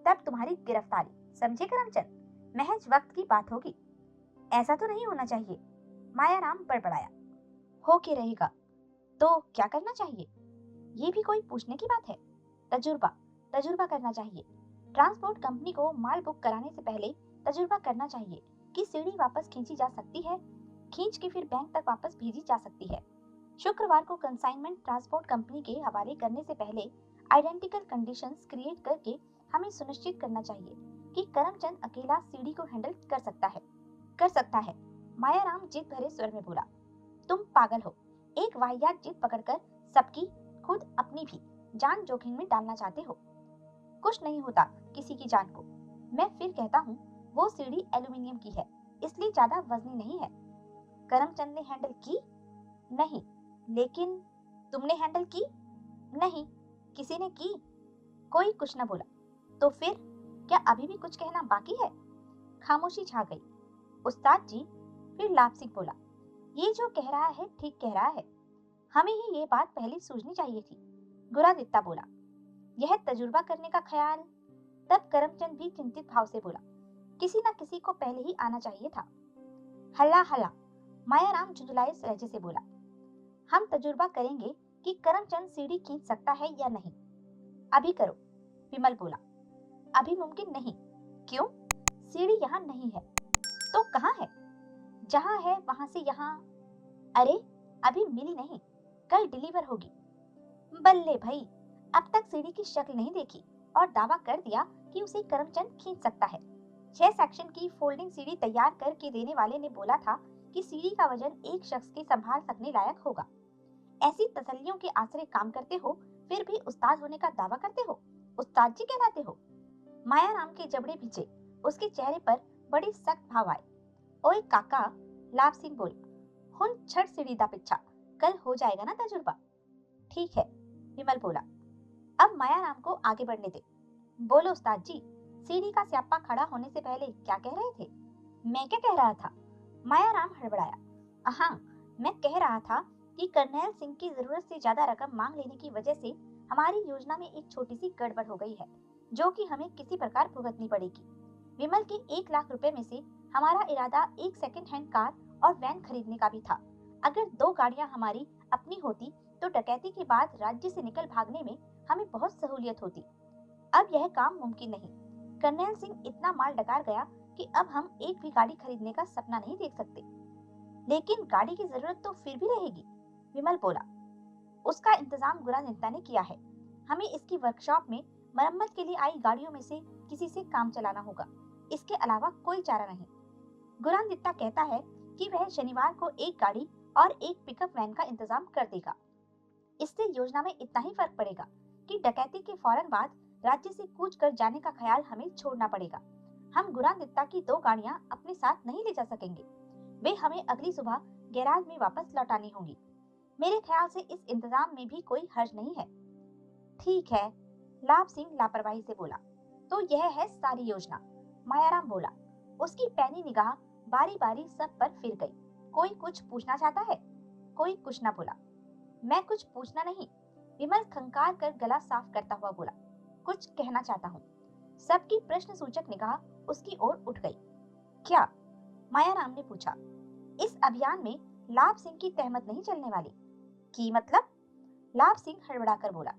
तब तुम्हारी गिरफ्तारी, समझे करमचंद? महज वक्त की बात होगी। ऐसा तो नहीं होना चाहिए, मायाराम बड़बड़ाया। हो के रहेगा तो क्या करना चाहिए? ये भी कोई पूछने की बात है? तजुर्बा करना चाहिए। ट्रांसपोर्ट कंपनी को माल बुक कराने से पहले तजुर्बा करना चाहिए कि सीढ़ी वापस खींची जा सकती है, खींच के फिर बैंक तक वापस भेजी जा सकती है। शुक्रवार को कंसाइनमेंट ट्रांसपोर्ट कंपनी के हवाले करने से पहले आइडेंटिकल कंडीशंस क्रिएट करके हमें सुनिश्चित करना चाहिए कि करमचंद अकेला सीढ़ी को हैंडल कर सकता है। मायाराम जिद भरे स्वर में बोला। तुम पागल हो। एक वाहियात जिद पकड़कर सबकी, खुद अपनी भी जान जोखिम में डालना चाहते हो। कुछ नहीं होता किसी की जान को। मैं फिर कहता हूँ, वो सीढ़ी एल्यूमिनियम की है, इसलिए ज्यादा वजनी नहीं है। करमचंद ने हैंडल की? नहीं। लेकिन तुमने हैंडल की? नहीं। किसी ने की? कोई कुछ न बोला। तो फिर क्या अभी भी कुछ कहना बाकी है? खामोशी छा गई। उस्ताद जी, फिर लाभ सिंह बोला। ये जो कह रहा है ठीक कह रहा है। हमें ही ये बात पहले सूझनी चाहिए थी। गुरादित्ता बोला। यह तजुर्बा करने का ख्याल? तब करमचंद भी चिंतित भाव से बोला, किसी न किसी को पहले ही आना चाहिए था। हल्ला हल्ला, मायाराम झुंझुलाए लहजे से बोला। हम तजुर्बा करेंगे कि करमचंद सीढ़ी खींच सकता है या नहीं। अभी करो, विमल बोला। अभी मुमकिन नहीं। क्यों? सीढ़ी यहाँ नहीं है। तो कहाँ है? जहाँ है वहां से यहाँ। अरे, अभी मिली नहीं, कल डिलीवर होगी। बल्ले भाई, अब तक सीढ़ी की शक्ल नहीं देखी और दावा कर दिया कि उसे करमचंद खींच सकता है। 6 सेक्शन की फोल्डिंग सीढ़ी तैयार करके देने वाले ने बोला था कि सीढ़ी का वजन एक शख्स के संभाल सकने लायक होगा। ऐसी तसल्लियों के आसरे काम करते हो, फिर भी उस्ताद होने का दावा करते हो। उस्ताद जी कहलाते हो। मायाराम के जबड़े भींचे, उसके चेहरे पर बड़े सख्त भाव आए। ओए काका, लाभ सिंह बोला, हुन छठ सीढ़ी दा पिछा, कल हो जाएगा ना तजुर्बा। ठीक है, विमल बोला। अब मायाराम को आगे बढ़ने दे। बोलो उस्ताद जी, सीढ़ी का स्यापा खड़ा होने से पहले क्या कह रहे थे? मैं क्या कह रहा था? मायाराम हड़बड़ाया। हाँ, मैं कह रहा था कि करनैल सिंह की जरूरत से ज्यादा रकम मांग लेने की वजह से हमारी योजना में एक छोटी सी गड़बड़ हो गई है, जो कि हमें किसी प्रकार भुगतनी पड़ेगी। विमल के 1 लाख रुपए में से हमारा इरादा एक सेकंड हैंड कार और वैन खरीदने का भी था। अगर 2 गाड़ियां हमारी अपनी होती तो डकैती के बाद राज्य से निकल भागने में हमें बहुत सहूलियत होती। अब यह काम मुमकिन नहीं। करनैल सिंह इतना माल डकार गया कि अब हम एक भी गाड़ी खरीदने का सपना नहीं देख सकते। लेकिन गाड़ी की जरूरत तो फिर भी रहेगी, विमल बोला। उसका इंतजाम गुरादित्ता ने किया है। हमें इसकी वर्कशॉप में मरम्मत के लिए आई गाड़ियों में से किसी से काम चलाना होगा। इसके अलावा कोई चारा नहीं। गुरादित्ता कहता है कि वह शनिवार को एक गाड़ी और एक पिकअप वैन का इंतजाम कर देगा। इससे योजना में इतना ही फर्क पड़ेगा कि डकैती के फौरन बाद राज्य से कूच कर जाने का ख्याल हमें छोड़ना पड़ेगा। हम गुरादित्ता की 2 गाड़ियां अपने साथ नहीं ले जा सकेंगे। वे हमें अगली सुबह गैराज में वापस लौटानी होंगी। मेरे ख्याल से इस इंतजाम में भी कोई हर्ज नहीं है। ठीक है, लाभ सिंह लापरवाही से बोला। तो यह है सारी योजना, मायाराम बोला। उसकी पैनी निगाह बारी बारी सब पर फिर गई। कोई कुछ पूछना चाहता है? कोई कुछ न बोला। मैं कुछ पूछना नहीं, विमल खंकार कर गला साफ करता हुआ बोला। कुछ कहना चाहता हूँ। सबकी प्रश्न सूचक निगाह उसकी ओर उठ गई। क्या? मायाराम ने पूछा। इस अभियान में लाभ सिंह की तहमत नहीं चलने वाली। की मतलब? लाभ सिंह हड़बड़ाकर बोला।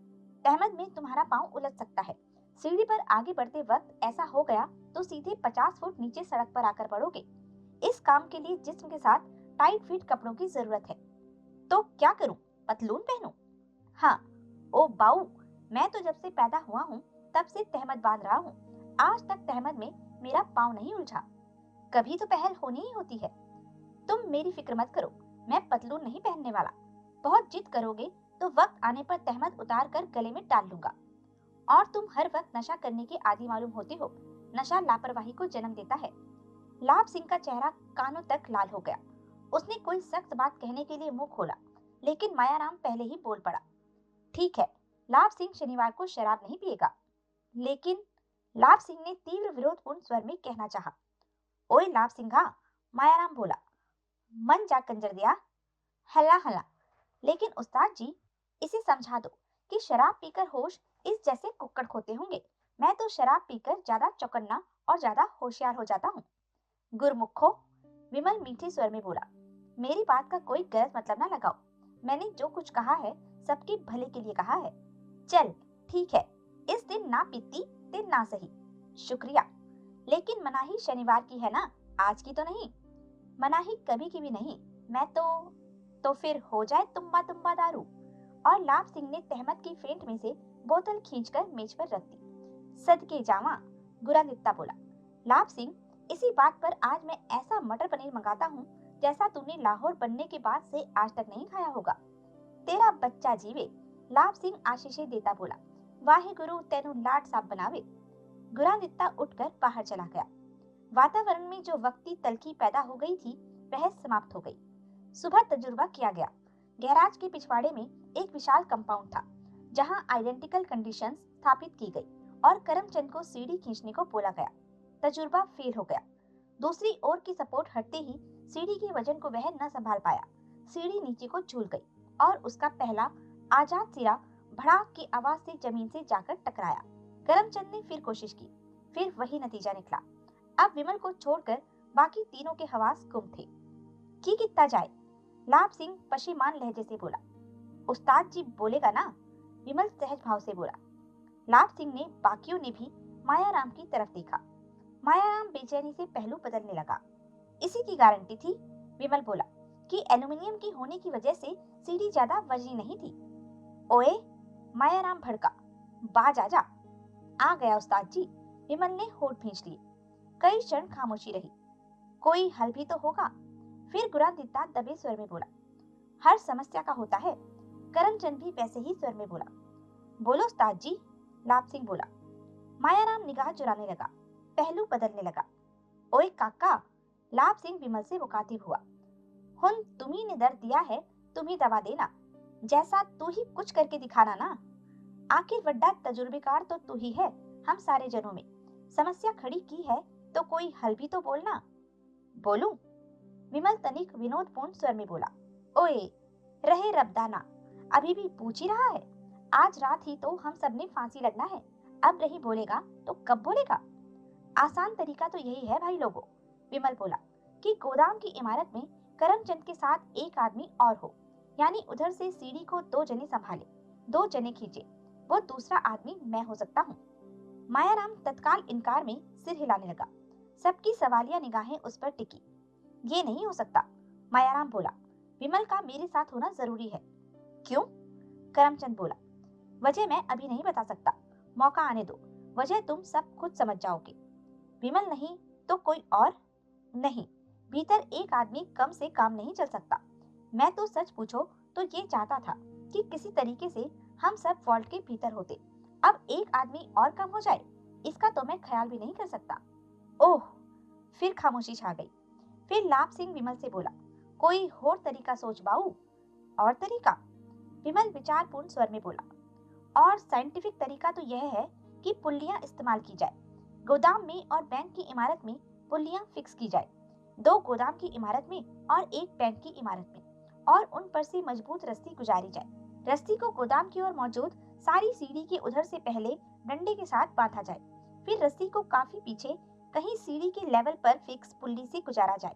तहमत में तुम्हारा पांव उलझ सकता है। सीढ़ी पर आगे बढ़ते वक्त ऐसा हो गया तो सीधे 50 फुट नीचे सड़क पर आकर पड़ोगे। इस काम के लिए जिस्म के साथ टाइट फिट कपड़ों की जरूरत है। तो क्या करूं? पतलून पहनूं? हाँ। ओ बाऊ, मैं तो जब से पैदा हुआ हूँ तब से तहमत बांध रहा हूँ। आज तक तहमत में मेरा पाँव नहीं उलझा। कभी तो पहल होनी ही होती है। तुम मेरी फिक्र मत करो, मैं पतलून नहीं पहनने वाला। बहुत जिद करोगे तो वक्त आने पर तहमत उतार कर गले में डाल लूंगा। और तुम हर वक्त नशा करने के आदी मालूम होते हो। नशा लापरवाही को जन्म देता है। लाभ सिंह का चेहरा कानों तक लाल हो गया। उसने कोई सख्त बात कहने के लिए मुंह खोला, लेकिन मायाराम पहले ही बोल पड़ा। ठीक है, लाभ सिंह शनिवार को शराब नहीं पिएगा। लेकिन लाभ सिंह ने तीव्र विरोधपूर्ण स्वर में कहना चाहा। ओए लाभ सिंघा, मायाराम बोला, मन जा कंजर दिया। हल्ला हल्ला। लेकिन उस्ताद जी, इसे समझा दो कि शराब पीकर होश इस जैसे कुक्कड़ खोते होंगे। मैं तो शराब पीकर ज्यादा चौकन्ना और ज्यादा होशियार हो जाता हूँ। गुरमुखो, विमल मीठे स्वर में बोला, मेरी बात का कोई गलत मतलब ना लगाओ। मैंने जो कुछ कहा है सबके भले के लिए कहा है। चल ठीक है, इस दिन ना पीती दिन ना सही। शुक्रिया। लेकिन मनाही शनिवार की है ना, आज की तो नहीं। मनाही कभी की भी नहीं। मैं तो फिर हो जाए तुम्बा तुम्बा दारू। और लाभ सिंह ने तहमत की फेंट में से बोतल खींचकर मेज पर रख दी। सदके जावा, गुरादित्ता बोला। लाभ सिंह, इसी बात पर आज मैं ऐसा मटर पनीर मंगाता हूँ जैसा तूने लाहौर बनने के बाद से आज तक नहीं खाया होगा। तेरा बच्चा जीवे, लाभ सिंह आशीषे देता बोला। वाहे गुरु तेनु लाड साहब बनावे। गुरादित्ता उठकर बाहर चला गया। वातावरण में जो वक्ती तलखी पैदा हो गई थी वह समाप्त हो गई। सुबह तजुर्बा किया गया। गैराज के पिछवाड़े में एक विशाल कंपाउंड था, जहां आइडेंटिकल कंडीशंस स्थापित की गई और करमचंद को सीढ़ी खींचने को बोला गया। तजुर्बा फेल हो गया। दूसरी ओर की सपोर्ट हटते ही सीढ़ी के वजन को वह न संभाल पाया। सीढ़ी नीचे को झूल गई। और उसका पहला आजाद सिरा भड़ाक की आवाज से जमीन से जाकर टकराया। करमचंद ने फिर कोशिश की, फिर वही नतीजा निकला। अब विमल को छोड़कर बाकी तीनों के हवास गुम थे। की कितना जाए? लाभ सिंह पशेमान लहजे से बोला। उस्ताद जी बोलेगा ना? विमल सहज भाव से बोला। लाभ सिंह ने बाकियों ने भी मायाराम की तरफ देखा। मायाराम बेचैनी से पहलू बदलने लगा। इसी की गारंटी थी, विमल बोला, कि एल्यूमिनियम की होने की वजह से सीढ़ी ज्यादा वजनी नहीं थी। ओए, मायाराम भड़का, बाज आजा। आ गया उस्ताद जी। विमल ने होठ भींच लिए। कई क्षण खामोशी रही। कोई हल भी तो होगा। फिर गुरादित्ता दबे स्वर में बोला, हर समस्या का होता है। करमचंद भी वैसे ही स्वर में बोला। बोलो उस्ताद जी, लाभ सिंह बोला। मायाराम निगाह चुराने लगा, पहलू बदलने लगा। ओए काका, लाभ सिंह विमल से मुखातिब हुआ। हुन तुम्ही ने दर्द दिया है, तुम ही दवा देना। जैसा तू ही कुछ करके दिखाना ना। आखिर वड्डा तजुर्बेकार तो तू ही है हम सारे जनों में। समस्या खड़ी की है तो कोई हल भी तो बोलना। बोलूं? विमल तनिक विनोदपूर्ण स्वर में बोला। ओए, रहे रबदाना, अभी भी पूछ ही रहा है? आज रात ही तो हम सब ने फांसी लगना है। अब नहीं बोलेगा तो कब बोलेगा? आसान तरीका तो यही है भाई लोगों, विमल बोला, कि गोदाम की इमारत में करमचंद के साथ एक आदमी और हो, यानी उधर से सीढ़ी को 2 जने संभाले, 2 जने खींचे। वो दूसरा आदमी मैं हो सकता हूँ। मायाराम तत्काल इनकार में सिर हिलाने लगा। सबकी सवालिया निगाहें उस पर टिकी। ये नहीं हो सकता, मायाराम बोला। विमल का मेरे साथ होना जरूरी है। क्यों? करमचंद बोला। वजह मैं अभी नहीं बता सकता, मौका आने दो। वजह तुम सब खुद समझ जाओगे। विमल नहीं तो कोई और? नहीं, भीतर एक आदमी कम से काम नहीं चल सकता। मैं तो सच पूछो तो ये चाहता था कि किसी तरीके से हम सब फॉल्ट के भीतर होते। अब एक आदमी और कम हो जाए, इसका तो मैं ख्याल भी नहीं कर सकता। ओह! फिर खामोशी छा गई। फिर लाभ सिंह विमल से बोला, कोई और तरीका सोच बाऊ। और तरीका? विमल विचारपूर्ण स्वर में बोला। और साइंटिफिक तरीका तो यह है कि पुल्लियां इस्तेमाल की जाए। गोदाम में और बैंक की इमारत में पुल्लियां फिक्स की जाए। 2 गोदाम की इमारत में और 1 बैंक की इमारत में, और उन पर से मजबूत रस्सी गुजारी जाए। रस्सी को गोदाम की ओर मौजूद सारी सीढ़ी के उधर से पहले डंडे के साथ बांधा जाए। फिर रस्सी को काफी पीछे कहीं सीढ़ी के लेवल पर फिक्स पुल्ली से गुजारा जाए।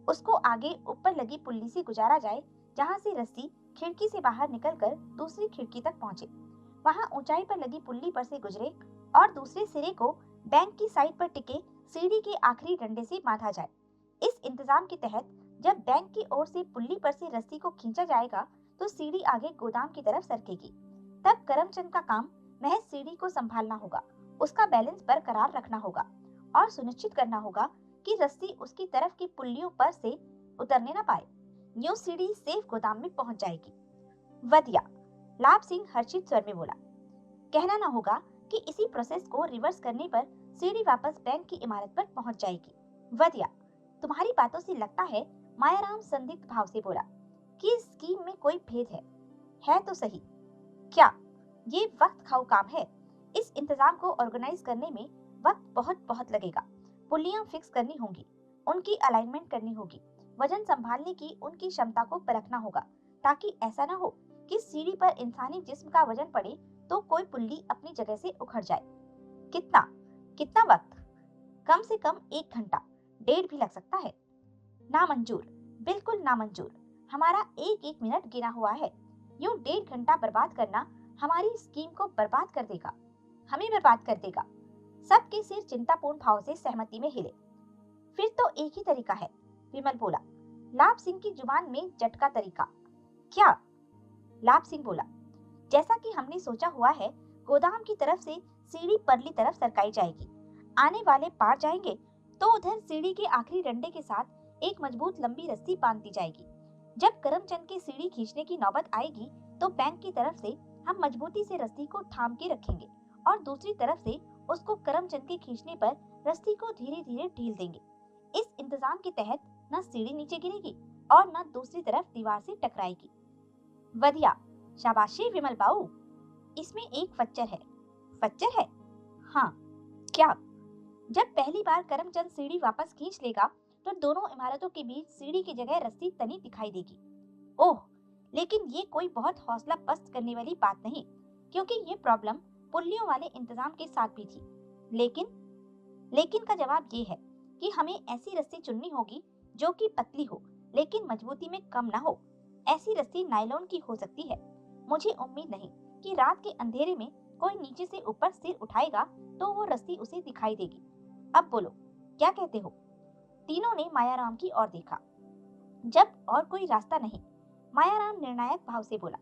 उसको आगे ऊपर लगी पुल्ली से गुजारा जाए, जहाँ से रस्सी खिड़की से बाहर निकलकर दूसरी खिड़की तक पहुंचे। वहां ऊंचाई पर लगी पुल्ली पर से गुजरे और दूसरे सिरे को बैंक की साइड पर टिके सीढ़ी के आखिरी डंडे से बांधा जाए। इस इंतजाम के तहत जब बैंक की ओर से पुल्ली पर से रस्सी को खींचा जाएगा तो सीढ़ी आगे गोदाम की तरफ सरकेगी। तब करमचंद का काम महज सीढ़ी को संभालना होगा, उसका बैलेंस बरकरार रखना होगा और सुनिश्चित करना होगा कि रस्सी उसकी तरफ की पुल्लियों पर से उतरने न पाए। न्यू सीढ़ी सेफ गोदाम में पहुंच जाएगी। वधिया, लाभ सिंह हर्षित स्वर में बोला। कहना न होगा कि इसी प्रोसेस को रिवर्स करने पर सीढ़ी वापस बैंक की इमारत पर पहुंच जाएगी। वधिया, तुम्हारी बातों से लगता है, मायाराम संदिग्ध भाव से बोला, कि इस स्कीम में कोई भेद है तो सही। क्या? ये वक्त खाऊ काम है। इस इंतजाम को ऑर्गेनाइज करने में वक्त बहुत बहुत लगेगा। पुल्लियां फिक्स करनी होंगी, उनकी अलाइनमेंट करनी होगी, वजन संभालने की उनकी क्षमता को परखना होगा, ताकि ऐसा न हो कि सीढ़ी पर इंसानी जिस्म का वजन पड़े तो कोई पुल्ली अपनी जगह से उखड़ जाए। कितना कितना वक्त? कम से कम 1 घंटा, 1.5 भी लग सकता है। नामंजूर, बिल्कुल नामंजूर। हमारा एक एक मिनट गिना हुआ है। यूं 1.5 घंटा बर्बाद करना हमारी स्कीम को बर्बाद कर देगा, हमें बर्बाद कर देगा। सबके सिर चिंतापूर्ण भाव से सहमति में हिले। फिर तो एक ही तरीका है, विमल बोला। लाभ सिंह की जुबान में झटका तरीका। क्या? लाभ सिंह बोला, जैसा कि हमने सोचा हुआ है, गोदाम की तरफ से सीढ़ी परली तरफ सरकाई जाएगी। आने वाले पार जाएंगे तो उधर सीढ़ी के आखिरी डंडे के साथ एक मजबूत लंबी रस्सी बांध दी जाएगी। जब करमचंद की सीढ़ी खींचने की नौबत आएगी तो बैंक की तरफ से हम मजबूती से रस्सी को थाम के रखेंगे और दूसरी तरफ से उसको करमचंद के खींचने पर रस्सी को धीरे धीरे ढील देंगे। इस इंतजाम के तहत न सीढ़ी नीचे गिरेगी और न दूसरी तरफ दीवार से टकराएगी। वधिया, शाबाशी विमल बाऊ। इसमें एक फच्चर है। फच्चर है? हाँ। क्या? जब पहली बार करमचंद सीढ़ी वापस खींच लेगा तो दोनों इमारतों के बीच सीढ़ी की जगह रस्सी तनी दिखाई देगी। ओह, लेकिन ये कोई बहुत हौसला पस्त करने वाली बात नहीं, क्योंकि ये प्रॉब्लम पुल्लियों वाले इंतजाम के साथ भी थी। लेकिन का जवाब ये है कि हमें ऐसी रस्सी चुननी होगी जो कि पतली हो लेकिन मजबूती में कम ना हो। ऐसी रस्सी नायलॉन की हो सकती है। मुझे उम्मीद नहीं कि रात के अंधेरे में कोई नीचे से ऊपर सिर उठाएगा तो वो रस्सी उसे दिखाई देगी। अब बोलो, क्या कहते हो? तीनों ने मायाराम की ओर देखा। जब और कोई रास्ता नहीं, मायाराम निर्णायक भाव से बोला,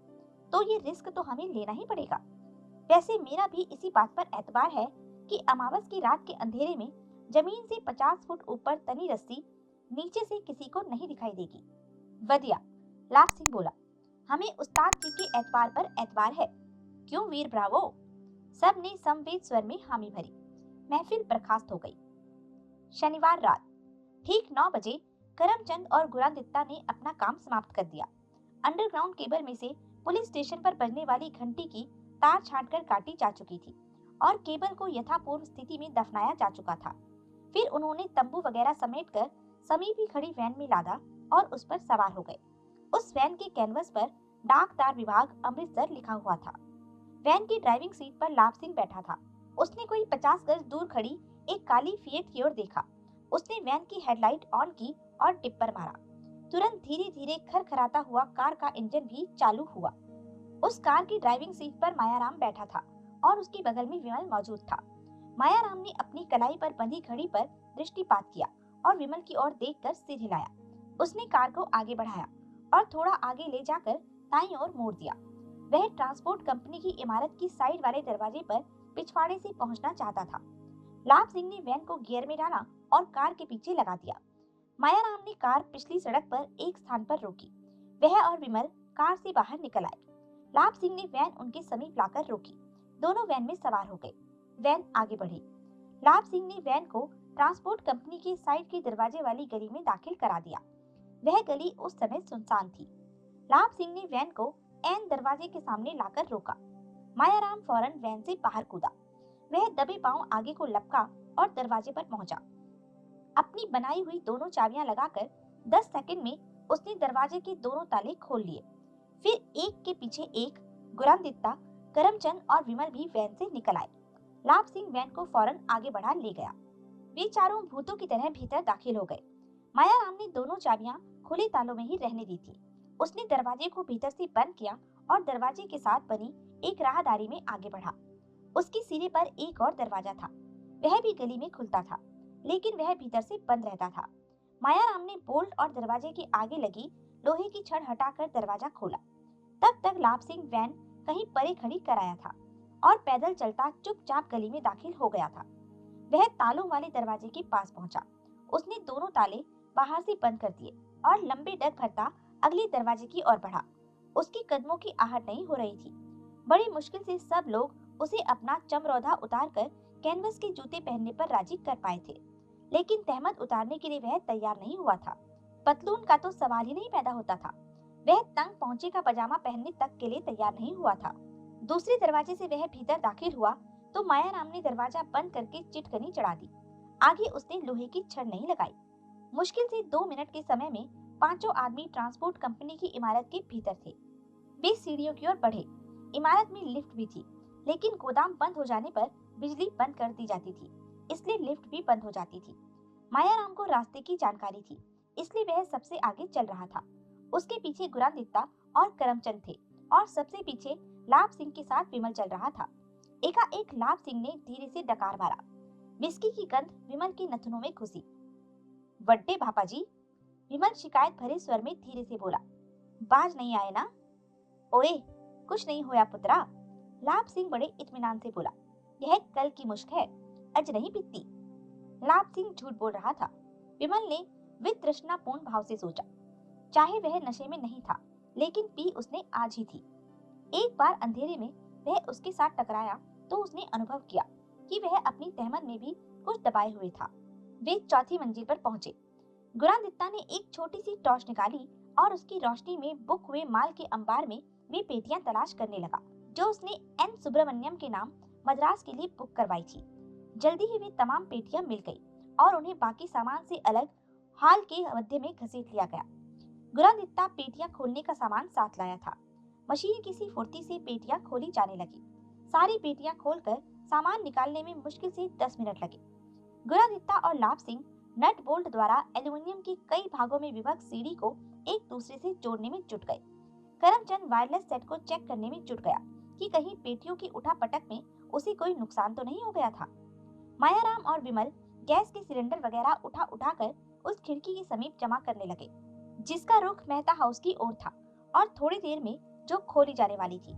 तो ये रिस्क तो हमें लेना ही पड़ेगा। वैसे मेरा भी इसी बात पर एतबार है कि अमावस की रात के अंधेरे में जमीन से 50 फुट ऊपर तनी रस्सी नीचे से किसी को नहीं दिखाई देगी। वदिया, लाभ सिंह बोला, हमें उस्ताद जी के एतबार पर एतबार है। क्यों वीर ब्रावो? सब ने समवेत स्वर में हामी भरी। महफिल बर्खास्त हो गई। शनिवार रात ठीक 9 बजे करमचंद और गुरादित्ता ने अपना काम समाप्त कर दिया। अंडरग्राउंड केबल में से पुलिस स्टेशन पर बजने वाली घंटी की तार छांटकर काटी जा चुकी थी और केबल को यथापूर्व स्थिति में दफनाया जा चुका था। फिर उन्होंने तंबू वगैरह समेटकर समीप ही खड़ी वैन में लादा और उस पर सवार हो गए। उस वैन के कैनवस पर डाक तार विभाग अमृतसर लिखा हुआ था। वैन की ड्राइविंग सीट पर लाभ सिंह बैठा था। उसने कोई 50 गज दूर खड़ी एक काली फिएट की ओर देखा। उसने वैन की हेडलाइट ऑन की और टिप्पर मारा। तुरंत धीरे धीरे खरखराता हुआ कार का इंजन भी चालू हुआ। उस कार की ड्राइविंग सीट पर मायाराम बैठा था और उसके बगल में विमल मौजूद था। मायाराम ने अपनी कलाई पर बंधी घड़ी पर दृष्टिपात किया और विमल की ओर देखकर सिर हिलाया। उसने कार को आगे बढ़ाया और थोड़ा आगे ले जाकर दाईं ओर मोड़ दिया। वह ट्रांसपोर्ट कंपनी की इमारत की साइड वाले दरवाजे पर पिछवाड़े से पहुंचना चाहता था। लाभ सिंह ने वैन को गियर में डाला और कार के पीछे लगा दिया। मायाराम ने कार पिछली सड़क पर एक स्थान पर रोकी। वह और विमल कार से बाहर निकल आए। लाभ सिंह ने वैन उनके समीप लाकर रोकी। दोनों वैन में सवार हो गए। वैन आगे बढ़ी। लाभ सिंह ने वैन को ट्रांसपोर्ट कंपनी के साइड के दरवाजे वाली गली में दाखिल करा दिया। वह गली उस समय सुनसान थी। लाभ सिंह ने वैन को ऐन दरवाजे के सामने लाकर रोका। मायाराम फौरन वैन से बाहर कूदा। वह दबे पांव आगे को लपका और दरवाजे पर पहुंचा। अपनी बनाई हुई दोनों चाबियां लगाकर 10 सेकंड में उसने दरवाजे के दोनों ताले खोल लिए। फिर एक के पीछे एक गुरादित्ता, करमचंद और विमल भी वैन से निकल आए। लाभ सिंह वैन को फौरन आगे बढ़ा ले गया। वे चारों भूतों की तरह भीतर दाखिल हो गए। मायाराम ने दोनों चाबियां खुले तालों में ही रहने दी थी। उसने दरवाजे को भीतर से बंद किया और दरवाजे के साथ बनी एक राहदारी में आगे बढ़ा। उसके सिरे पर एक और दरवाजा था। वह भी गली में खुलता था, लेकिन वह भीतर से बंद रहता था। मायाराम ने बोल्ट और दरवाजे के आगे लगी लोहे की छड़ हटाकर दरवाजा खोला। तब तक लाभ सिंह वैन कहीं परे खड़ी कराया था और पैदल चलता चुपचाप गली में दाखिल हो गया था। वह तालों वाले दरवाजे के पास पहुंचा। उसने दोनों ताले बाहर से बंद कर दिए और लंबे डग भरता अगले दरवाजे की ओर बढ़ा। उसके कदमों की आहट नहीं हो रही थी। बड़ी मुश्किल से सब लोग उसे अपना चमरौधा उतारकर कैनवस के जूते पहनने पर राजी कर पाए थे, लेकिन तहमत उतारने के लिए वह तैयार नहीं हुआ था। पतलून का तो सवाल ही नहीं पैदा होता था। वह तंग पहुंचे का पजामा पहनने तक के लिए तैयार नहीं हुआ था। दूसरे दरवाजे से वह भीतर दाखिल हुआ तो मायाराम ने दरवाजा बंद करके चिटकनी चढ़ा दी। आगे उसने लोहे की छड़ नहीं लगाई। मुश्किल से 2 मिनट के समय में पांचों आदमी ट्रांसपोर्ट कंपनी की इमारत के भीतर थे। वे सीढ़ियों की ओर बढ़े। इमारत में लिफ्ट भी थी, लेकिन गोदाम बंद हो जाने पर बिजली बंद कर दी जाती थी, इसलिए लिफ्ट भी बंद हो जाती थी। मायाराम को रास्ते की जानकारी थी, इसलिए वह सबसे आगे चल रहा था। उसके पीछे गुरादित्ता और करमचंद थे और सबसे पीछे लाभ सिंह के साथ विमल चल रहा था। एकाएक लाभ सिंह ने धीरे से डकार मारा। विस्की की गंध विमल की नथनों में घुसी। वड्डे भापा जी, विमल शिकायत भरे स्वर में धीरे से बोला, बाज नहीं आए ना? ओए, कुछ नहीं होया पुत्रा, लाभ सिंह बड़े इत्मीनान से बोला। यह कल की मुश्क है, अज नहीं पीती। लाभ सिंह झूठ बोल रहा था। विमल ने वितृष्णापूर्ण भाव से सोचा। चाहे वह नशे में नहीं था, लेकिन पी उसने आज ही थी। एक बार अंधेरे में वह उसके साथ टकराया तो उसने अनुभव किया कि वह अपनी तहमत में भी कुछ दबाए हुए था। वे चौथी मंजिल पर पहुंचे। गुरादित्ता ने एक छोटी सी टॉर्च निकाली और उसकी रोशनी में बुक हुए माल के अंबार में वे पेटियां तलाश करने लगा, जो उसने एन सुब्रमण्यम के नाम मद्रास के लिए बुक करवाई थी। जल्दी ही वे तमाम पेटियां मिल गई और उन्हें बाकी सामान से अलग हॉल के मध्य में घसीट लिया गया। गुरादित्ता पेटियां खोलने का सामान साथ लाया था। मशीन किसी फुर्ती से पेटियां खोली जाने लगी। सारी पेटियां खोलकर सामान निकालने में मुश्किल से 10 मिनट लगे। गुरादित्ता और लाभ सिंह नट बोल्ट द्वारा एल्यूमीनियम के कई भागों में विभक्त सीढ़ी को एक दूसरे से जोड़ने में जुट गए। करमचंद वायरलेस सेट को चेक करने में जुट गया कि कहीं पेटियों की उठापटक में उसे कोई नुकसान तो नहीं हो गया था। मायाराम और विमल गैस के सिलेंडर वगैरह उठा उठाकर उस खिड़की के समीप जमा करने लगे, जिसका रुख मेहता हाउस की ओर था और थोड़ी देर में जो खोली जाने वाली थी।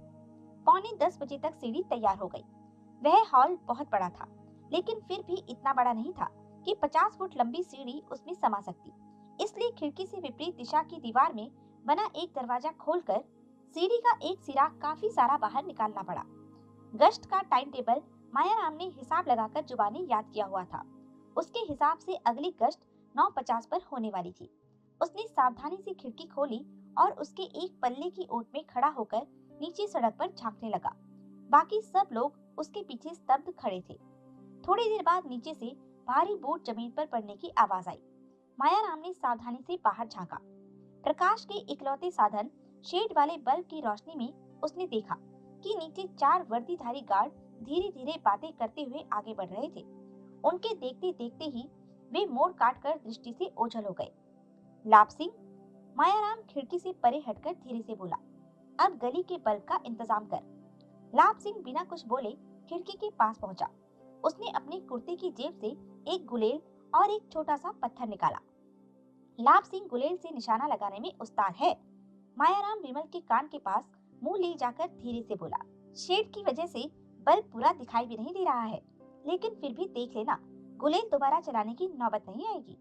9:45 बजे तक सीढ़ी तैयार हो गई। वह हॉल बहुत बड़ा था, लेकिन फिर भी इतना बड़ा नहीं था कि 50 फुट लंबी सीढ़ी उसमें समा सकती। इसलिए खिड़की से विपरीत दिशा की दीवार में बना एक दरवाजा खोलकर सीढ़ी का एक सिरा काफी सारा बाहर निकालना पड़ा। गश्त का टाइम टेबल मायाराम ने हिसाब लगाकर जुबानी याद किया हुआ था। उसके हिसाब से अगली गश्त 9:50 पर होने वाली थी। उसने सावधानी से खिड़की खोली और उसके एक पल्ले की ओट में खड़ा होकर नीचे सड़क पर झांकने लगा। बाकी सब लोग उसके पीछे स्तब्ध खड़े थे। थोड़ी देर बाद नीचे से भारी बूट जमीन पर पड़ने की आवाज आई। मायाराम ने सावधानी से बाहर झांका। प्रकाश के इकलौते साधन शेड वाले बल्ब की रोशनी में उसने देखा कि नीचे 4 वर्दीधारी गार्ड धीरे धीरे बातें करते हुए आगे बढ़ रहे थे। उनके देखते देखते ही वे मोड़ काट कर दृष्टि से ओझल हो गए। लाभ सिंह, मायाराम खिड़की से परे हटकर धीरे से बोला, अब गली के बल्ब का इंतजाम कर। लाभ सिंह बिना कुछ बोले खिड़की के पास पहुंचा। उसने अपने कुर्ते की जेब से एक गुलेल और एक छोटा सा पत्थर निकाला। लाभ सिंह गुलेल से निशाना लगाने में उस्ताद है। मायाराम विमल के कान के पास मुंह ले जाकर धीरे से बोला, शेड की वजह से बल्ब पूरा दिखाई भी नहीं दे रहा है, लेकिन फिर भी देख लेना, गुलेल दोबारा चलाने की नौबत नहीं आएगी।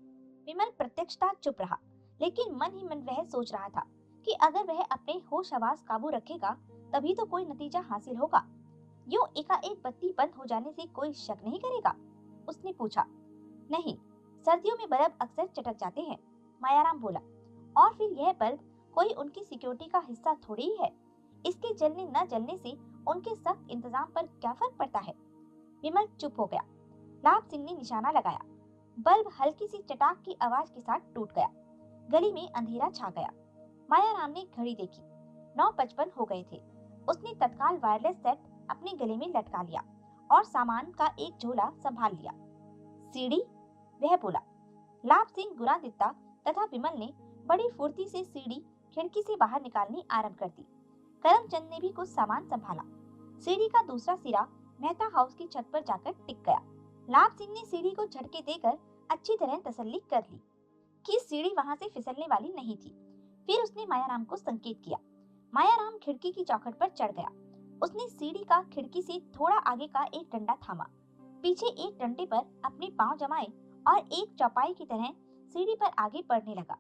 विमल प्रत्यक्षता चुप रहा, लेकिन मन ही मन वह सोच रहा था कि अगर वह अपने होश हवास काबू रखेगा तभी तो कोई नतीजा हासिल होगा। यूं एकाएक बत्ती बंद हो जाने से कोई शक नहीं करेगा? उसने पूछा। नहीं, सर्दियों में बल्ब अक्सर चटक जाते हैं, मायाराम बोला। और फिर यह बल्ब कोई उनकी सिक्योरिटी का हिस्सा थोड़ी ही है। इसके जलने न जलने से उनके सख्त इंतजाम पर क्या फर्क पड़ता है? विमल चुप हो गया। लाभ सिंह ने निशाना लगाया। बल्ब हल्की सी चटाक की आवाज के साथ टूट गया। गली में अंधेरा छा गया। मायाराम ने घड़ी देखी। 9:55 हो गए थे। उसने तत्काल वायरलेस सेट अपने गले में लटका लिया और सामान का एक झोला संभाल लिया। सीढ़ी, वह बोला। लाभ सिंह, गुरादित्ता तथा विमल ने बड़ी फुर्ती से सीढ़ी खिड़की से बाहर निकालनी आरंभ कर दी। करमचंद ने भी कुछ सामान संभाला। सीढ़ी का दूसरा सिरा मेहता हाउस की छत पर जाकर टिक गया। लाभ सिंह ने सीढ़ी को झटके देकर अच्छी तरह तसल्ली कर ली कि सीढ़ी वहां से फिसलने वाली नहीं थी। फिर उसने मायाराम को संकेत किया। मायाराम खिड़की की चौखट पर चढ़ गया। उसने सीढ़ी का खिड़की से थोड़ा आगे का एक डंडा थामा, पीछे एक डंडे पर अपने पांव जमाए और एक चौपाई की तरह सीढ़ी पर आगे बढ़ने लगा।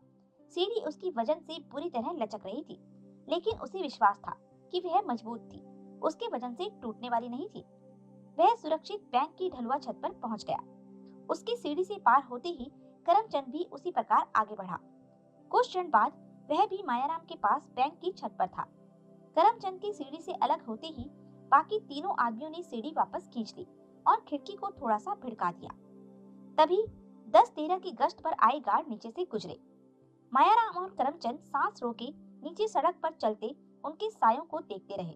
सीढ़ी उसकी वजन से पूरी तरह लचक रही थी, लेकिन उसे विश्वास था कि वह मजबूत थी, उसके वजन से टूटने वाली नहीं थी। वह सुरक्षित बैंक की ढलुआ छत पर पहुंच गया। उसकी सीढ़ी से पार होते ही करमचंद भी उसी प्रकार आगे बढ़ा। कुछ क्षण बाद वह भी मायाराम के पास बैंक की छत पर था। करमचंद की सीढ़ी से अलग होते ही बाकी तीनों आदमियों ने सीढ़ी वापस खींच ली और खिड़की को थोड़ा सा भिड़का दिया। तभी 10-13 की गश्त पर आए गार्ड नीचे से गुजरे। मायाराम और करमचंद सांस रोके नीचे सड़क पर चलते उनके सायों को देखते रहे।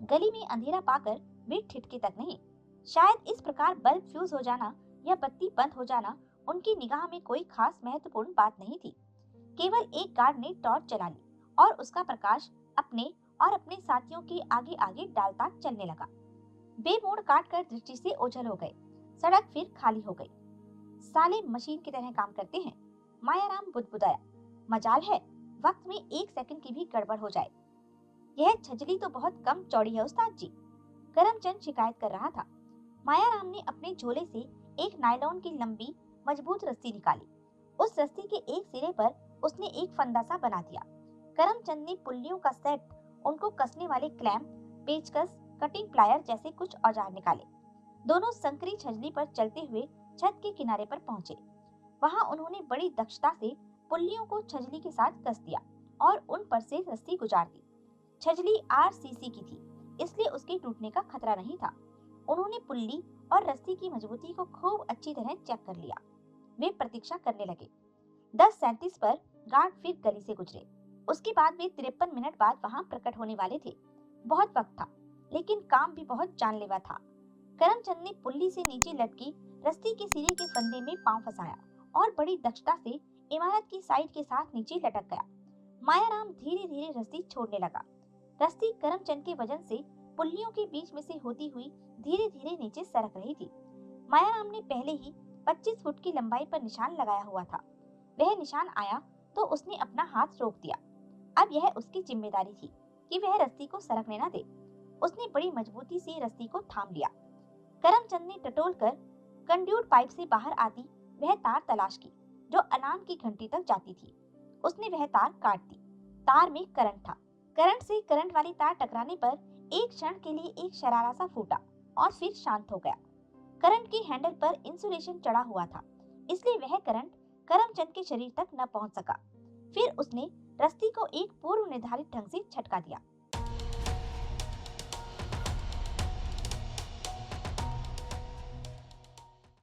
गली में अंधेरा पाकर वे ठिठके तक नहीं। शायद इस प्रकार बल्ब फ्यूज हो जाना या बत्ती बंद हो जाना उनकी निगाह में कोई खास महत्वपूर्ण बात नहीं थी। केवल एक गार्ड ने टॉर्च जला ली और उसका प्रकाश अपने और अपने साथियों के आगे आगे डालता चलने लगा। वे मोड़ काट कर दृष्टि से ओझल हो गए। सड़क फिर खाली हो गई। साले मशीन की तरह काम करते हैं, मायाराम बुदबुदाया। मजाल है वक्त में 1 सेकंड की भी गड़बड़ हो जाए। यह छजली तो बहुत कम चौड़ी है उस्ताद जी, करमचंद शिकायत कर रहा था। मायाराम ने अपने झोले से एक नायलॉन की लंबी मजबूत रस्सी निकाली। उस रस्सी के एक सिरे पर उसने एक फंदा सा बना दिया। करमचंद ने पुल्लियों का सेट, उनको कसने वाले क्लैंप, पेचकस, कटिंग प्लायर जैसे कुछ औजार निकाले। दोनों संकरी छजली पर चलते हुए छत के किनारे पर पहुंचे। वहां उन्होंने बड़ी दक्षता से पुल्लियों को छजली के साथ कस दिया और उन पर से रस्सी गुजार दी। छजली आरसीसी की थी, इसलिए उसके टूटने का खतरा नहीं था। उन्होंने पुल्ली और रस्सी की मजबूती को खूब अच्छी तरह चेक कर लिया। वे प्रतीक्षा करने लगे। 10:37 पर गार्ड फिर गली से गुजरे। उसके बाद वे 53 मिनट बाद वहां प्रकट होने वाले थे। बहुत वक्त था, लेकिन काम भी बहुत जानलेवा था। करमचंद ने पुल्ली से नीचे लटकी रस्सी के सिरे के फंदे में पांव फंसाया और बड़ी दक्षता से इमारत की साइड के साथ नीचे लटक गया। मायाराम धीरे धीरे रस्सी छोड़ने लगा। रस्सी करमचंद के वजन से पुल्लियों के बीच में से होती हुई धीरे धीरे नीचे सरक रही थी। मायाराम ने पहले ही 25 फुट की लंबाई पर निशान लगाया हुआ था। वह निशान आया तो उसने अपना हाथ रोक दिया। अब यह उसकी जिम्मेदारी थी कि वह रस्सी को सरकने न दे। उसने बड़ी मजबूती से रस्सी को थाम लिया। करमचंद ने टटोल कर कंड्यूट पाइप से बाहर आती वह तार तलाश की जो अलार्म की घंटी तक जाती थी। उसने वह तार काट दी। तार में करंट था। करंट से करंट वाली तार टकराने पर एक क्षण के लिए एक शरारा सा फूटा और फिर शांत हो गया। करंट के हैंडल पर इंसुलेशन चढ़ा हुआ था, इसलिए वह करंट करमचंद के शरीर तक न पहुंच सका। फिर उसने रस्सी को एक पूर्व निर्धारित ढंग से झटका दिया।